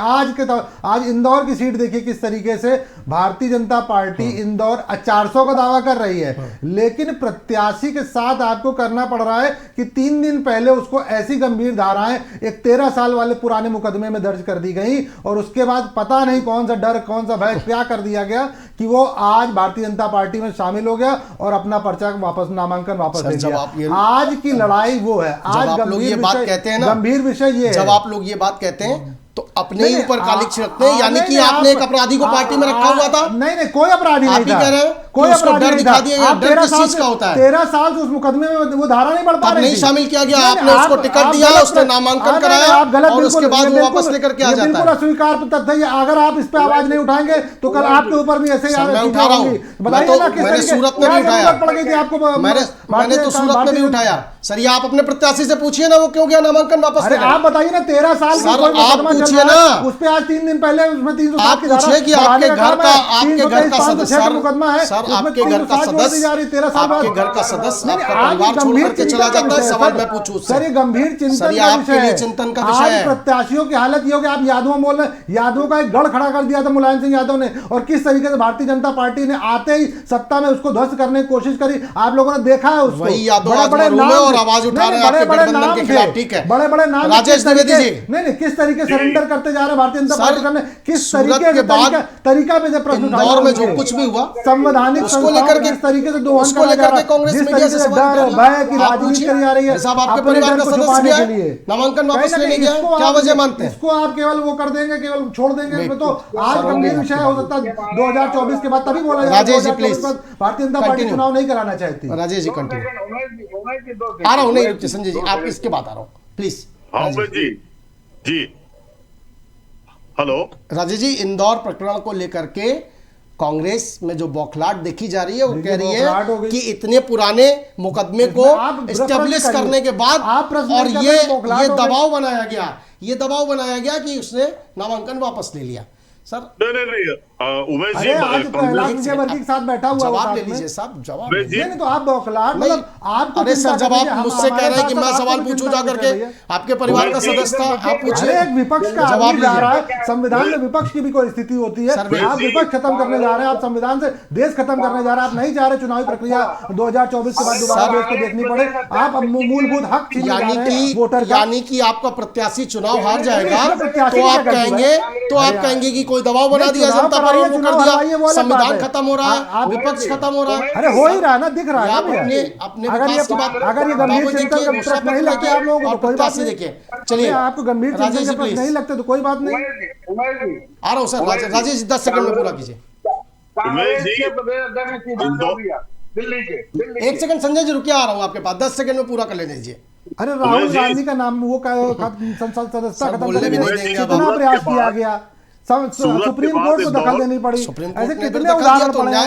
आज इंदौर की सीट देखिए किस तरीके से भारतीय जनता पार्टी इंदौर 400 का दावा कर रही है, लेकिन प्रत्याशी के साथ आपको करना पड़ रहा है कि 3 दिन पहले उसको ऐसी गंभीर धाराएं एक 13 साल वाले पुराने मुकदमे में दर्ज कर दी गई और उसके बाद पता नहीं कौन सा डर कौन सा भय क्या कर दिया गया कि वो आज भारतीय जनता पार्टी में शामिल हो गया और अपना पर्चा वापस नामांकन वापस दे दिया। आज की लड़ाई वो है। आज आप लोग ये बात कहते हैं ना, गंभीर विषय ये है, जब आप लोग ये बात कहते हैं तो अपने ही ऊपर कालिक छिड़कते हैं, यानी कि आपने एक अपराधी को पार्टी में रखा हुआ था। नहीं कोई अपराधी नहीं था, कह रहे हैं कोई अपराधी डर दिखा दिया गया। डर किस चीज का होता है? 13 साल से उस मुकदमे में वो धारा नहीं बढ़ पा रही थी, नहीं शामिल किया गया, आपने उसको टिकट दिया, उसने नामांकन कराया और उसके बाद वो वापस लेकर के आ जाता है। बिल्कुल अस्वीकार तथ्य। अगर आप इस पे आवाज नहीं उठाएंगे तो कल आपके ऊपर भी ऐसे मैं उठा रहा हूँ, बताइए ना, मैंने सूरत में भी उठाया, पड़ गई थी आपको, मैंने तो सूरत में भी उठाया। सर ये आप अपने प्रत्याशी से पूछिए ना, वो क्यों गया नामांकन वापस? अरे आप बताइए ना, 13 साल आप पूछिए ना, उस पे आज 3 दिन पहले उसमें 300 आप पूछिए कि आपके घर का सदस्य, मुकदमा है सर आपके घर का सदस्य, आपके घर का सदस्य परिवार छोड़ करके चला जाता है, सवाल मैं पूछूं उससे। सर ये गंभीर चिंतन का विषय है, चिंतन का विषय है। प्रत्याशियों की हालत ये हो कि आप यादवों बोल रहे हैं, यादवों का एक गढ़ खड़ा कर दिया था मुलायम सिंह यादव ने, और किस तरीके से भारतीय जनता पार्टी ने आते ही सत्ता में उसको ध्वस्त करने की कोशिश करी। आप लोगों ने देखा है उसको, बड़े नाम और आवाज उठा रहे हैं आपके गठबंधन के खिलाफ। ठीक है, बड़े नाम राजेश द्विवेदी जी, नहीं किस तरीके से सरेंडर करते जा रहे हैं भारतीय जनता पार्टी करने, किस सूरत के बाद तरीका पे प्रश्न इंदौर में जो कुछ भी हुआ संवैधानिक उसको लेकर के, किस तरीके से उसको लेकर के कांग्रेस मीडिया से सवाल डर भय की राजनीति करी जा रही है। साहब आपके परिवार का सदस्य भी है, नामांकन वापस लेने गया, क्या वजह मानते हैं? इसको आप केवल वो कर देंगे, केवल छोड़ देंगे इसमें, तो आज गंभीर विषय हो सकता है 2024 के बाद तभी बोला जाएगा। राजेश जी प्लीज, भारतीय जनता पार्टी चुनाव नहीं कराना चाहती। राजेश जी कंटिन्यू। आ रहा हूँ, नहीं रुकते संजय जी, आप इसके बाद आ रहा हूँ प्लीज। हाँ जी जी, हेलो राजेश जी, इंदौर प्रकरण को लेकर के कांग्रेस में जो बौखलाहट देखी जा रही है, वो कह रही है कि इतने पुराने मुकदमे को एस्टेब्लिश करने के बाद और ये दबाव बनाया गया कि उसने नामांकन वापस ले लिया। सर नहीं उमेश जी अरे आज कैलाश कांग्रेस विजयवर्गीय के साथ बैठा हुआ वो जवाब साथ ले में। लीजिए साहब, जवाब उमेश ले जी, लीजिए। नहीं तो आप बौखलाहट नहीं, मतलब आपको अरे चिंता सर जब करनी आप है, मुझसे कह रहे हैं कि मैं हमारे सवाल साथ पूछूं चिंता जा करनी करके, है भैया। आपके परिवार का उमेश जी, सदस्य था, आप अरे पूछिए, एक विपक्ष का जवाब आदमी जा लीजिए। रहा है, संविधान में विपक्ष की भी कोई स्थिति होती है। सर, आप विपक्ष खत्म करने जा रहे हैं, आप संविधान से देश खत्म करने जा रहे हैं, आप नहीं चाह रहे चुनावी प्रक्रिया 2024 के बाद दोबारा देश को देखनी पड़े, आप मूलभूत हक छीनने जा रहे हैं वोटर का। यानी कि आपका प्रत्याशी चुनाव हार जाएगा इसमें प्रत्याशी तो क्या आप करती है कहेंगे, भाई? तो आप कहेंगे कि कोई दबाव बना दिया चुनाव जनता पर, कराइए, और वो चुनाव कर हरवाइए, वो दिया, अलग बात संविधान है। खत्म हो रहा है, आप- विपक्ष खत्म हो रहा है। अरे हो ही रहा है ना, दिख रहा है ना आप भैया। अपने अगर विकास की बात, अगर ये गंभीर बाबू चिंतन देखिए, का दूसरा प्रश्न नहीं पक्ष लगते आप लोगों को और तो कोई बात प्रत्याशी नहीं। देखिए, चलिए आपको गंभीर चिंतन राजेश के जी प्रश्न प्लीज, नहीं लगते तो कोई बात नहीं। आ रहा हूँ सर, राजेश जी 10 सेकंड में पूरा कीजिए। कांग्रेस जी, के प्रदेश अध्यक्ष ने सीधा कर दिया दिल्ली के। एक सेकंड संजय जी रुकिए, आ रहा हूँ आपके पास, 10 सेकंड में पूरा कर लेने दीजिए। अरे राहुल उमेश जी- गांधी का नाम वो संसद सदस्यता सर, खत्म बोलने भी करने नहीं में देंगे अब कितना हम। प्रयास के किया बाद- गया, सूरत के सुप्रीम बाद कोर्ट को दखल इंदौर- देनी पड़ी, सुप्रीम कोर्ट ऐसे ने कितने दखल दिया उदाहरण तो पड़े हैं,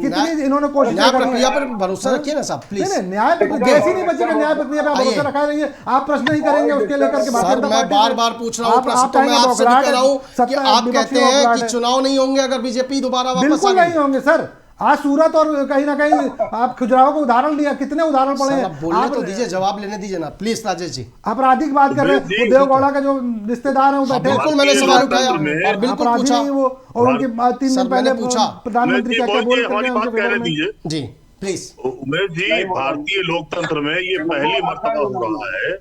न्याय- कितनी इन्होंने कोशिश न्याय प्रक्रिया पर भरोसा रखिए ना साहब, प्लीज। नहीं न्याय प्रक्रिया कैसी नहीं बचेगा, न्याय प्रक्रिया पर भरोसा आइए। रखा रही है। आप प्रश्न नहीं करेंगे उसके लेकर के भारतीय सर जनता मैं पार्टी बार से। बार पूछ रहा हूँ आप प्रश्न, तो कहेंगे मैं आपसे भी बौखलाहट कह है, रहा हूँ कि सत्ता आप विपक्षी कहते हैं बौखलाहट कि है। चुनाव नहीं होंगे अगर बीजेपी दोबारा वापस आ बिल्कुल गई। नहीं होंगे सर। आज सूरत और कहीं ना कहीं आप खजुराहो को उदाहरण दिया, कितने उदाहरण पड़े सर हैं। अब बोलने आप तो दीजिए, जवाब लेने दीजिए ना प्लीज राजेश जी। आपराधिक बात कर रहे हैं, वो देवगौड़ा का जो रिश्तेदार है वो बैठे हैं। बिल्कुल मैंने सवाल उठाया में और बिल्कुल अपराधी पूछा। नहीं वो, और उनके 3 सर, दिन पहले मैंने पूछा। प्रधानमंत्री क्या क्या बोल हमारी करके बात उनके कहने विवरण में। दीजिए। जी प्लीज। उमेश जी, भारतीय लोकतंत्र में ये पहली मर्तबा हो रहा है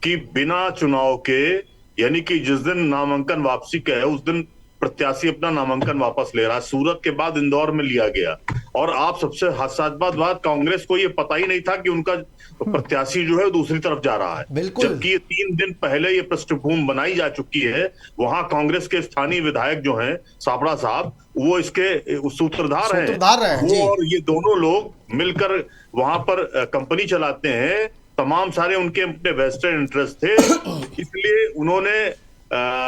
कि बिना चुनाव के, यानी कि जिस दिन नामांकन वापसी का है उस दिन प्रत्याशी अपना नामांकन वापस ले रहा है। सूरत के बाद इंदौर में लिया गया, और आप सबसे हास्यास्पद बात, कांग्रेस को ये पता ही नहीं था कि उनका प्रत्याशी जो है दूसरी तरफ जा रहा है, बिल्कुल। जबकि ये 3 दिन पहले ये पृष्ठभूमि बनाई जा चुकी है। वहां कांग्रेस के स्थानीय विधायक जो हैं सापड़ा साहब, वो इसके सूत्रधार हैं, जी। वो और ये दोनों लोग मिलकर वहां पर कंपनी चलाते हैं। तमाम सारे उनके अपने वेस्टेड इंटरेस्ट थे, इसलिए उन्होंने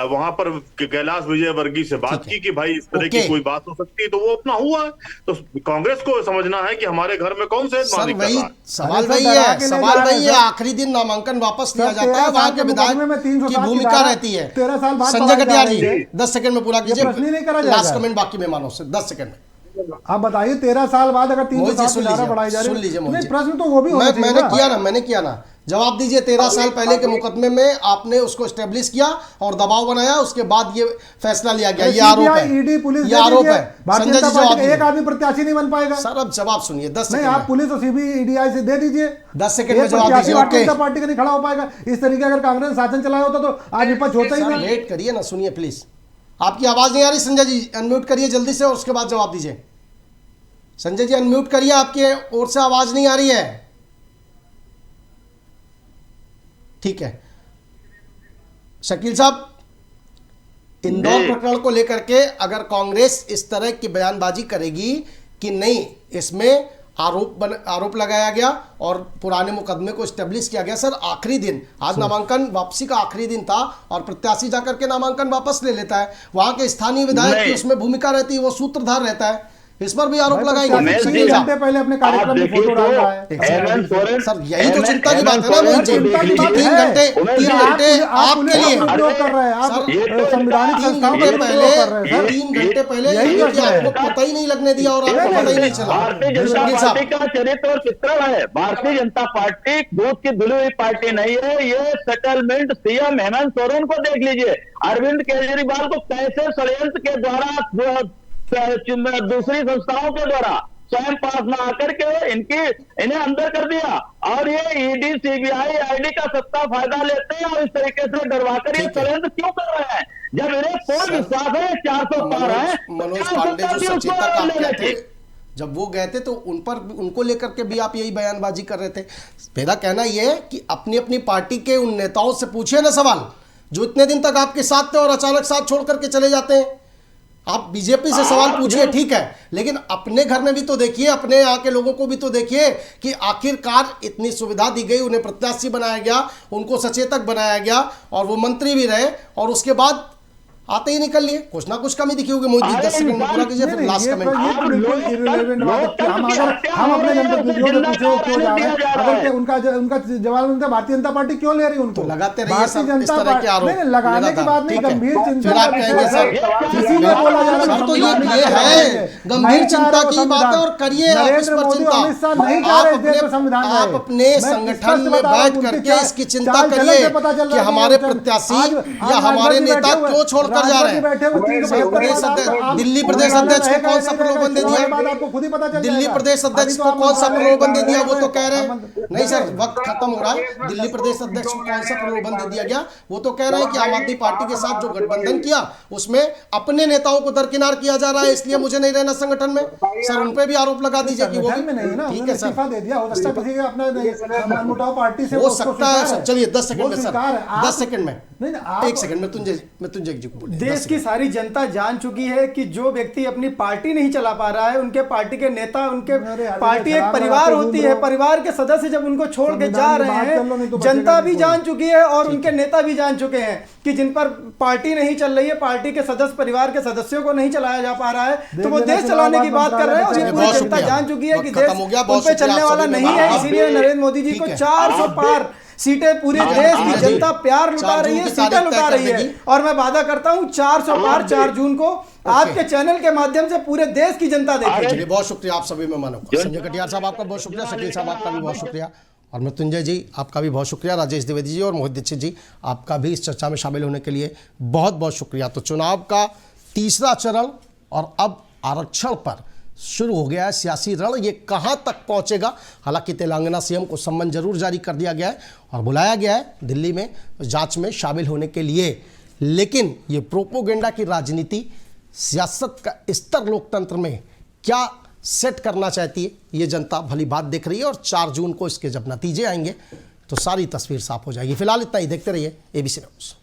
वहां पर कैलाश विजयवर्गीय से बात की कि भाई इस तरह की कोई बात हो सकती है, तो वो अपना हुआ। तो कांग्रेस को समझना है कि हमारे घर में कौन से सर वही सवाल अरे वही सर, डरा है, के ले सवाल जा रहे वही हैं है, सर। आखिरी दिन नामांकन वापस लिया सर, जाता है, 13 वहां साल के के विधायक मुकदमे में 307 की की भूमिका धारा रहती है। 13 साल बाद संजय बढ़ाई जा कटियार रही जी है। 10 सेकंड में पूरा कीजिए, प्रश्न ही नहीं करा जाएगा। लास्ट कमेंट बाकी मेहमानों से 10 सेकंड में। आप बताइए 13 साल बाद अगर मोहित जी 307 सुन की धारा लीजिए, बढ़ाई जा रही सुन है, लीजिए मोहित नहीं जी। प्रश्न तो वो भी होना चाहिए मैंने किया ना, जवाब दीजिए। 13 साल पहले के मुकदमे में आपने उसको स्टेब्लिश किया और दबाव बनाया, उसके बाद ये फैसला लिया गया। ये आरोप है, ईडी पुलिस ये आरोप है। भारतीय संजय जनता जी पार्टी जवाब का एक दीजिए। आदमी प्रत्याशी नहीं बन पाएगा। सर अब जवाब सुनिए, 10 नहीं सेकंड आप में। पुलिस और सीबीआई से दे दीजिए, 10 सेकंड में जवाब प्रत्याशी दीजिए। भारतीय ओके जनता पार्टी का नहीं खड़ा हो पाएगा। इस तरीके अगर कांग्रेस शासन चलाया होता तो आज विपक्ष होता ही सर नहीं। वेट करिए ना, सुनिए प्लीज। आपकी आवाज नहीं आ रही संजय जी, अनम्यूट करिए जल्दी से और उसके बाद जवाब दीजिए। संजय जी अनम्यूट करिए, आपकी ओर से आवाज नहीं आ रही है। ठीक है शकील साहब, इंदौर प्रकरण को लेकर के अगर कांग्रेस इस तरह की बयानबाजी करेगी कि नहीं इसमें आरोप लगाया गया और पुराने मुकदमे को स्टेब्लिश किया गया। सर आखिरी दिन, आज नामांकन वापसी का आखिरी दिन था और प्रत्याशी जाकर के नामांकन वापस ले लेता है, वहां के स्थानीय विधायक की उसमें भूमिका रहती है, वो सूत्रधार रहता है, इस पर भी आरोप लगाएंगे। 3 घंटे पहले अपने कार्यक्रम में फोटो डाल रहा है। सर यही तो चिंता की बात है ना मोहित जी, 3 घंटे आपके लिए कर रहे हैं आप संवैधानिक 3 संस्थाओं घंटे का पहले उपयोग कर रहे हैं। 3 घंटे पहले यही ये कि है। आपको पता ही नहीं लगने दिया और आपको पता ही नहीं चला। भारतीय जनता शकील पार्टी साहब, का चरित्र और चित्रण है। भारतीय जनता पार्टी दूध की धुली हुई पार्टी नहीं है। ये सेटलमेंट सीएम हेमंत सोरेन को देख लीजिए, अरविंद केजरीवाल को कैसे षड्यंत्र के द्वारा दूसरी संस्थाओं के द्वारा स्वयं पास न आकर के इन्हें अंदर कर दिया, और ये ईडी सीबीआई आईडी का सत्ता फायदा लेते हैं और इस तरीके से डरवाकर ये षड्यंत्र क्यों कर रहे हैं जब इन्हें पूर्ण विश्वास है 400 पार है। मनोज पांडे जो सचेतक आप कहते, जब वो गए थे तो उनको लेकर के भी आप यही बयानबाजी कर रहे थे। मेरा कहना यह है कि अपनी अपनी पार्टी के उन नेताओं से पूछिए ना सवाल, जो इतने दिन तक आपके साथ थे और अचानक साथ छोड़ करके चले जाते हैं। आप बीजेपी से सवाल पूछिए ठीक है, लेकिन अपने घर में भी तो देखिए, अपने यहाँ के लोगों को भी तो देखिए कि आखिरकार इतनी सुविधा दी गई, उन्हें प्रत्याशी बनाया गया, उनको सचेतक बनाया गया और वो मंत्री भी रहे, और उसके बाद आते ही निकल लिए, कुछ ना कुछ कमी दिखी होगी। मोदी 10 सेकंड में पूरा कीजिए, फिर लास्ट कमेंट। ये तो बिल्कुल irrelevant बात है। हम अपने जनप्रतिनिधियों से पूछे वो क्यों जा रहे हैं, अगर के उनका जवाब मिलता भारतीय जनता पार्टी क्यों ले रही है उनको? लगाते रहिए भारतीय सर, इस जनता तरह के आरोप। नहीं, लगाने की बात नहीं, ठीक है। गंभीर चिंता फिर आप का कहेंगे विषय सर, है। इसीलिए बोला जा रहा सर, तो ये है गंभीर चिंता की बात है, और करिए आप इस पर चिंता। आप अपने संगठन में बैठ करके इसकी चिंता करिए कि हमारे प्रत्याशी या हमारे नेता क्यों छोड़कर जा रहे हैं। दिल्ली प्रदेश अध्यक्ष को कौन सा प्रलोभन दे दिया? दिल्ली प्रदेश अध्यक्ष को कौन सा प्रलोभन दे दिया? वो तो कह रहे हैं नहीं सर, वक्त खत्म हो रहा है। दिल्ली प्रदेश अध्यक्ष को कौन सा प्रलोभन दे दिया गया? वो तो कह रहे हैं कि आम आदमी पार्टी के साथ जो गठबंधन किया उसमें अपने नेताओं को दरकिनार किया जा रहा है, इसलिए मुझे नहीं रहना संगठन में। सर उन पे भी आरोप लगा दीजिए कि वो भी ठीक है सर, दे दिया, हो सकता है किसी के अपना मनमुटाव पार्टी से हो सकता है सर। चलिए 10 सेकंड में सर, स्वीकार है। 10 सेकंड में, नहीं, एक सेकंड में तुंजय जी को बोलिए। देश की सारी जनता जान चुकी है कि जो व्यक्ति अपनी पार्टी नहीं चला पा रहा है, उनके पार्टी के नेता, उनके पार्टी एक परिवार होती है, परिवार के सदस्य जब उनको छोड़ के जा रहे हैं, जनता भी जान चुकी है और उनके नेता भी जान चुके हैं कि जिन पर पार्टी नहीं चल रही है, पार्टी के सदस्य, परिवार के सदस्यों को नहीं चलाया जा पा रहा है, तो वो देश चलाने की बात कर रहे हैं। और ये पूरी जनता जान चुकी है कि देश उन पे चलने वाला नहीं है। इसीलिए नरेंद्र मोदी जी को 400 पार सीटें पूरे देश की जनता प्यार लुटा रही है, सीटें लुटा रही है। और मैं वादा करता हूं 400 पार 4 जून को आपके चैनल के माध्यम से पूरे देश की जनता देखेगी। बहुत शुक्रिया आप सभी मेहमानों का। संजय कटियार साहब आपका बहुत शुक्रिया, शकील साहब आपका भी बहुत शुक्रिया, और मृत्युंजय जी आपका भी बहुत शुक्रिया, राजेश द्विवेदी जी और मोहित दीक्षित जी आपका भी इस चर्चा में शामिल होने के लिए बहुत बहुत शुक्रिया। तो चुनाव का तीसरा चरण और अब आरक्षण पर शुरू हो गया है सियासी रण। ये कहां तक पहुंचेगा? हालांकि तेलंगाना सीएम को सम्मन जरूर जारी कर दिया गया है और बुलाया गया है दिल्ली में जांच में शामिल होने के लिए, लेकिन ये प्रोपोगेंडा की राजनीति, सियासत का स्तर लोकतंत्र में क्या सेट करना चाहती है, ये जनता भली बात देख रही है। और 4 जून को इसके जब नतीजे आएंगे तो सारी तस्वीर साफ हो जाएगी। फिलहाल इतना ही, देखते रहिए ABC न्यूज़।